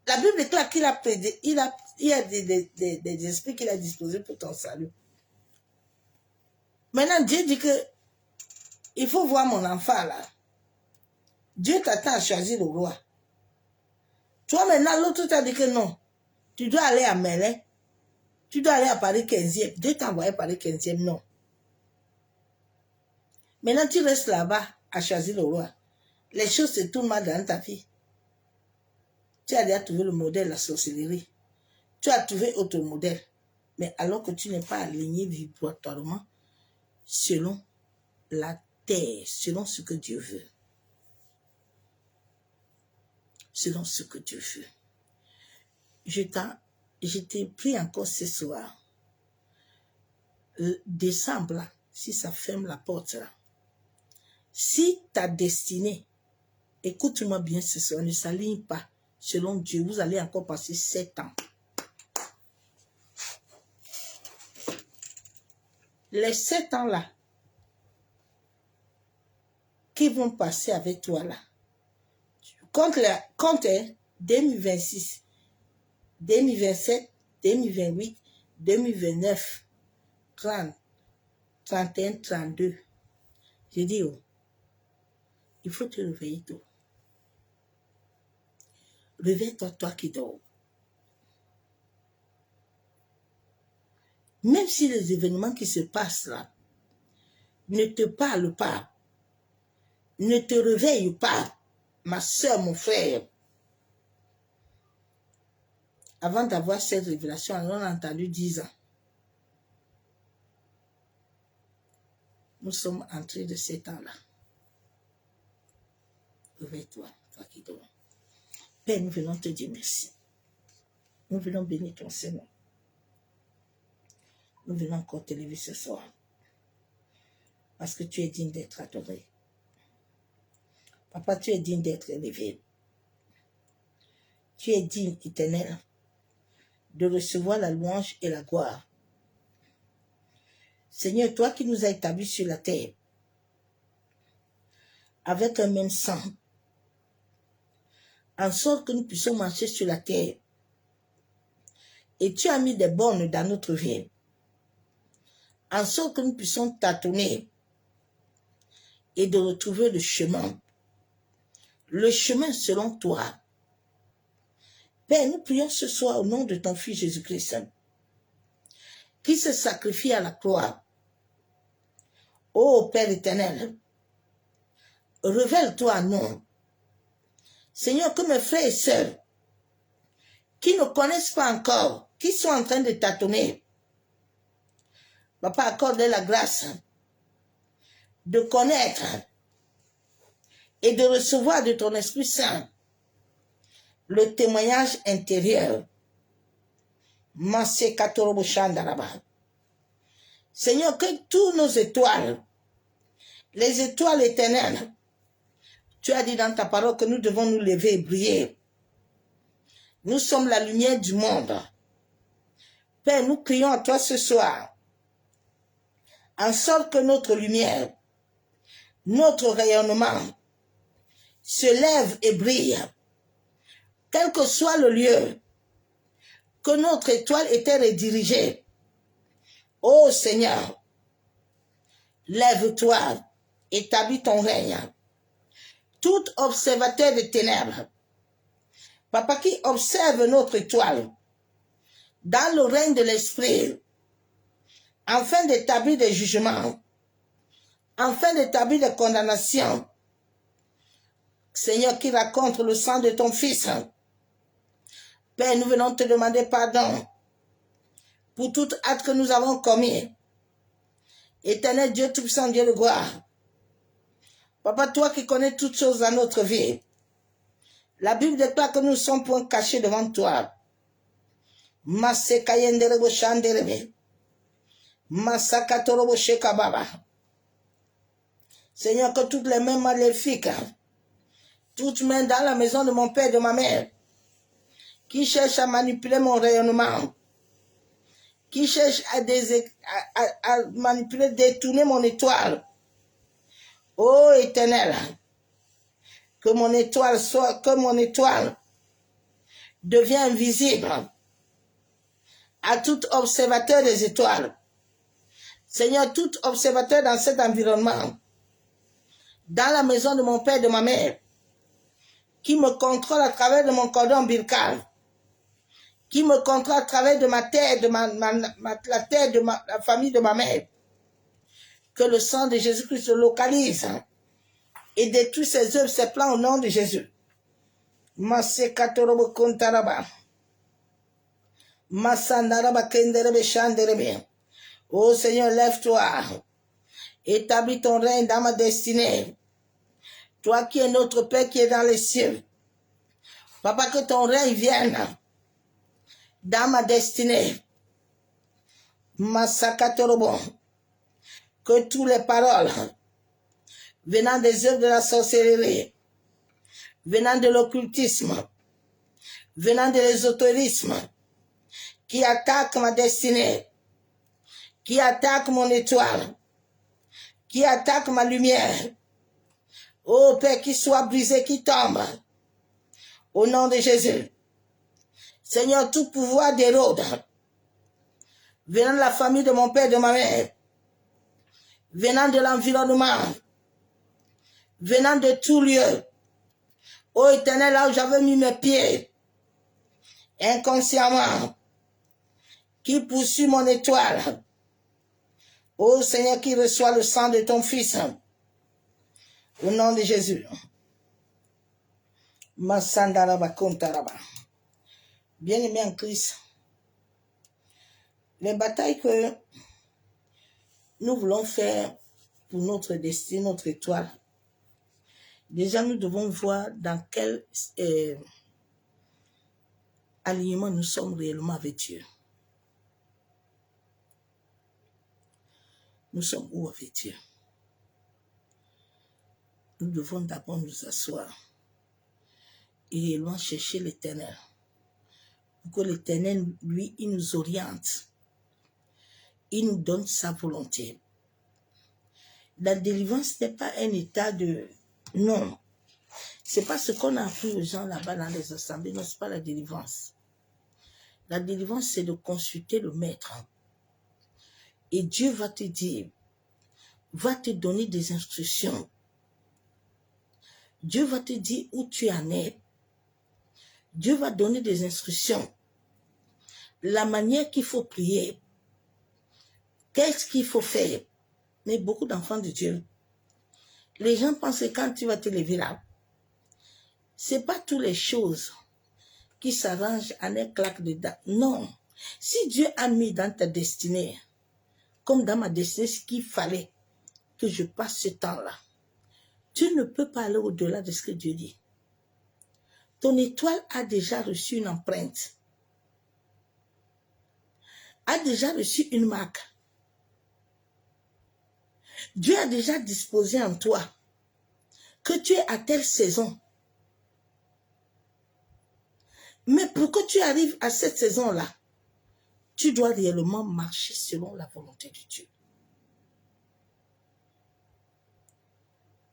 La Bible déclare qu'il a prédit, il y a des esprits qu'il a disposés pour ton salut. Maintenant, Dieu dit que il faut voir mon enfant là. Dieu t'attend à choisir le roi. Toi maintenant, l'autre t'a dit que non. Tu dois aller à Melun. Tu dois aller à Paris 15e. Dieu t'a envoyé à Paris 15e, non. Maintenant, tu restes là-bas à choisir le roi. Les choses se tournent mal dans ta vie. Tu as déjà trouvé le modèle, la sorcellerie. Tu as trouvé autre modèle. Mais alors que tu n'es pas aligné vibratoirement selon la terre, selon ce que Dieu veut. Selon ce que Dieu veut. Je t'ai pris encore ce soir. Décembre, là, si ça ferme la porte, là. Si ta destinée, écoute-moi bien ce soir, ne s'aligne pas selon Dieu, vous allez encore passer 7 ans. Les 7 ans là, qui vont passer avec toi là, compte 2026, 2027, 2028, 2029, 30, 31, 32. J'ai dit, oh, il faut te réveiller tôt. Réveille-toi, toi qui dors. Même si les événements qui se passent là ne te parlent pas, ne te réveillent pas, ma soeur, mon frère. Avant d'avoir cette révélation, on a entendu 10 ans. Nous sommes entrés de ces temps-là. Réveille-toi, toi qui dors. Père, nous venons te dire merci. Nous venons bénir ton Seigneur. Nous venons encore te lever ce soir. Parce que tu es digne d'être adoré. Papa, tu es digne d'être élevé. Tu es digne, éternel, de recevoir la louange et la gloire. Seigneur, toi qui nous as établis sur la terre, avec un même sang, en sorte que nous puissions marcher sur la terre. Et tu as mis des bornes dans notre vie, en sorte que nous puissions tâtonner et de retrouver le chemin selon toi. Père, nous prions ce soir au nom de ton Fils Jésus-Christ, qui se sacrifie à la croix. Ô Père éternel, révèle-toi à nous. Seigneur, que mes frères et sœurs, qui ne connaissent pas encore, qui sont en train de tâtonner, Papa, accorde la grâce de connaître et de recevoir de ton Esprit Saint le témoignage intérieur. Seigneur, que tous nos étoiles, les étoiles éternelles, tu as dit dans ta parole que nous devons nous lever et briller. Nous sommes la lumière du monde. Père, nous crions à toi ce soir, en sorte que notre lumière, notre rayonnement, se lève et brille. Quel que soit le lieu que notre étoile était redirigée, ô Seigneur, lève-toi, établis ton règne. Tout observateur des ténèbres, Papa, qui observe notre étoile dans le règne de l'esprit, afin d'établir des jugements, afin d'établir des condamnations, Seigneur, qui raconte le sang de ton Fils. Père, nous venons te demander pardon pour tout acte que nous avons commis. Éternel Dieu Tout-Puissant, Dieu de gloire. Papa, toi qui connais toutes choses dans notre vie, la Bible déclare que nous sommes point cachés devant toi. Masekayenderebo shanderebe. Masakatorobo shekababa. Seigneur, que toutes les mains maléfiques, toutes mains dans la maison de mon père et de ma mère, qui cherchent à manipuler mon rayonnement, qui cherchent à manipuler, détourner mon étoile. Ô Éternel, que mon étoile devienne invisible à tout observateur des étoiles. Seigneur, tout observateur dans cet environnement, dans la maison de mon père et de ma mère, qui me contrôle à travers de mon cordon ombilical, qui me contrôle à travers de ma terre, de la terre de la famille de ma mère, que le sang de Jésus-Christ se localise et détruit ses œuvres, ses plans au nom de Jésus. Masekatorobo kontaraba. Masandaraba kenderebe shanderebe. Oh Seigneur, lève-toi. Établis ton règne dans ma destinée. Toi qui es notre Père qui est dans les cieux. Papa, que ton règne vienne dans ma destinée. Masakatorobo. Que toutes les paroles venant des œuvres de la sorcellerie, venant de l'occultisme, venant de l'ésotérisme, qui attaquent ma destinée, qui attaquent mon étoile, qui attaquent ma lumière, ô Père, qui soit brisé, qui tombe, au nom de Jésus. Seigneur, tout pouvoir d'Hérode, venant de la famille de mon père et de ma mère, venant de l'environnement, venant de tout lieu, ô Éternel, là où j'avais mis mes pieds, inconsciemment, qui poursuit mon étoile, ô Seigneur, qui reçoit le sang de ton Fils, au nom de Jésus. Bien-aimé en Christ, les batailles que nous voulons faire pour notre destin, notre étoile, déjà nous devons voir dans quel alignement nous sommes réellement avec Dieu. Nous sommes où avec Dieu? Nous devons d'abord nous asseoir et réellement chercher l'Éternel. Pour que l'Éternel, lui, il nous oriente. Il nous donne sa volonté. La délivrance n'est pas un état de... Non. C'est pas ce qu'on a appris aux gens là-bas dans les assemblées. Non, c'est pas la délivrance. La délivrance, c'est de consulter le Maître. Et Dieu va te dire, va te donner des instructions. Dieu va te dire où tu en es. Dieu va donner des instructions. La manière qu'il faut prier. Qu'est-ce qu'il faut faire? Mais beaucoup d'enfants de Dieu, les gens pensent que quand tu vas te lever là, c'est pas toutes les choses qui s'arrangent en un claque de dents. Non. Si Dieu a mis dans ta destinée, comme dans ma destinée, ce qu'il fallait que je passe ce temps-là, tu ne peux pas aller au-delà de ce que Dieu dit. Ton étoile a déjà reçu une empreinte, a déjà reçu une marque. Dieu a déjà disposé en toi que tu es à telle saison. Mais pour que tu arrives à cette saison-là, tu dois réellement marcher selon la volonté de Dieu.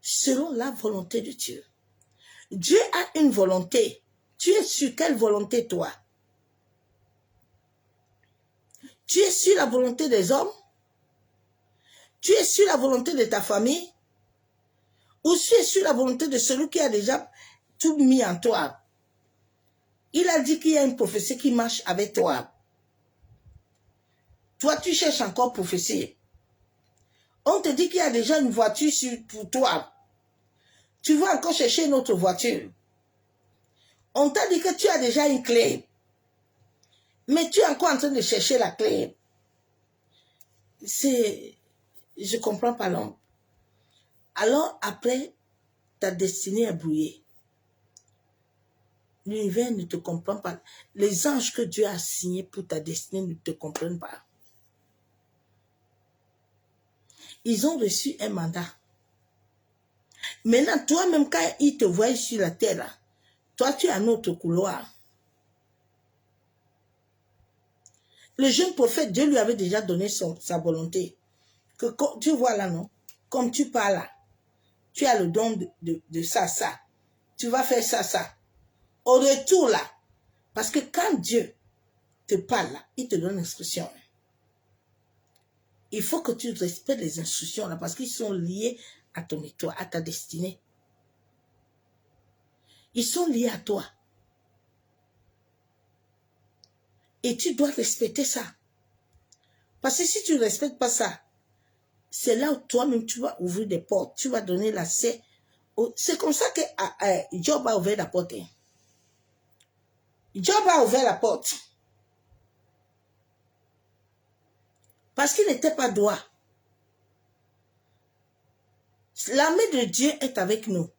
Selon la volonté de Dieu. Dieu a une volonté. Tu es sur quelle volonté, toi? Tu es sur la volonté des hommes? Tu es sur la volonté de ta famille? Ou tu es sur la volonté de celui qui a déjà tout mis en toi? Il a dit qu'il y a une prophétie qui marche avec toi. Toi, tu cherches encore prophétie. On te dit qu'il y a déjà une voiture pour toi. Tu vas encore chercher une autre voiture. On t'a dit que tu as déjà une clé. Mais tu es encore en train de chercher la clé. Je ne comprends pas l'homme. Alors après, ta destinée est brouillée. L'univers ne te comprend pas. Les anges que Dieu a assignés pour ta destinée ne te comprennent pas. Ils ont reçu un mandat. Maintenant, toi-même, quand ils te voient sur la terre, là, toi, tu as un autre couloir. Le jeune prophète, Dieu lui avait déjà donné sa volonté. Que tu vois là, non? Comme tu parles là, tu as le don de ça, ça. Tu vas faire ça, ça. Au retour là, parce que quand Dieu te parle là, il te donne l'instruction. Il faut que tu respectes les instructions là, parce qu'ils sont liés à ton étoile, à ta destinée. Ils sont liés à toi. Et tu dois respecter ça. Parce que si tu ne respectes pas ça, c'est là où toi-même tu vas ouvrir des portes. Tu vas donner l'accès. C'est comme ça que Job a ouvert la porte. Job a ouvert la porte. Parce qu'il n'était pas droit. L'armée de Dieu est avec nous.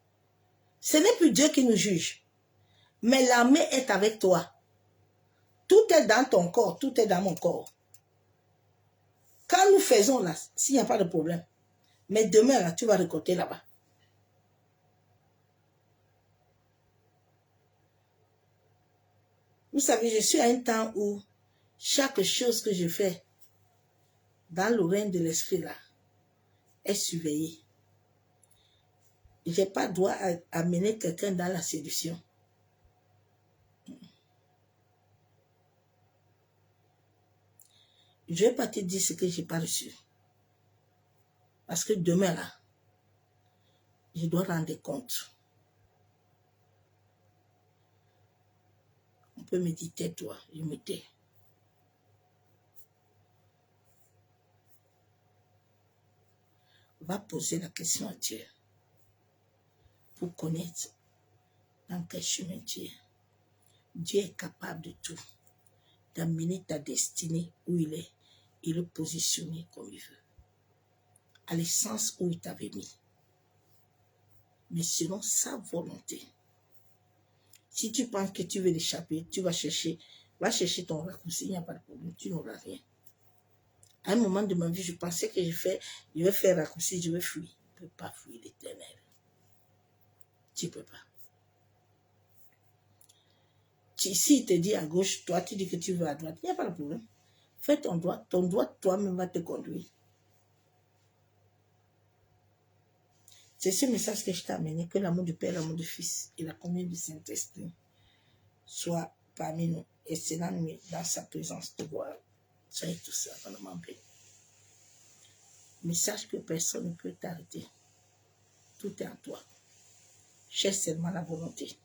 Ce n'est plus Dieu qui nous juge. Mais l'armée est avec toi. Tout est dans ton corps. Tout est dans mon corps. Quand nous faisons là, s'il n'y a pas de problème. Mais demain, là, tu vas récolter là-bas. Vous savez, je suis à un temps où chaque chose que je fais dans le règne de l'esprit là est surveillée. Je n'ai pas droit à mener quelqu'un dans la séduction. Je ne vais pas te dire ce que je n'ai pas reçu. Parce que demain là, je dois rendre compte. On peut me dire tais-toi, je me tais. Va poser la question à Dieu pour connaître dans quel chemin tu es. Dieu est capable de tout, d'amener ta destinée où il est et le positionner comme il veut, à l'essence où il t'avait mis, mais selon sa volonté. Si tu penses que tu veux l'échapper, tu vas chercher ton raccourci, il n'y a pas de problème, tu n'auras rien. À un moment de ma vie, je pensais que je vais faire raccourci, je vais fuir. Tu ne peux pas fuir l'Éternel. Tu ne peux pas. Si il te dit à gauche, toi tu dis que tu veux à droite, il n'y a pas de problème. Fais ton droit toi-même va te conduire. C'est ce message que je t'ai amené, que l'amour du Père, l'amour du Fils et la communion du Saint-Esprit soient parmi nous. Et c'est la nuit, dans sa présence, de voir. Soyez tout ça, vraiment bien. Message que personne ne peut t'arrêter. Tout est en toi. Cherche seulement la volonté.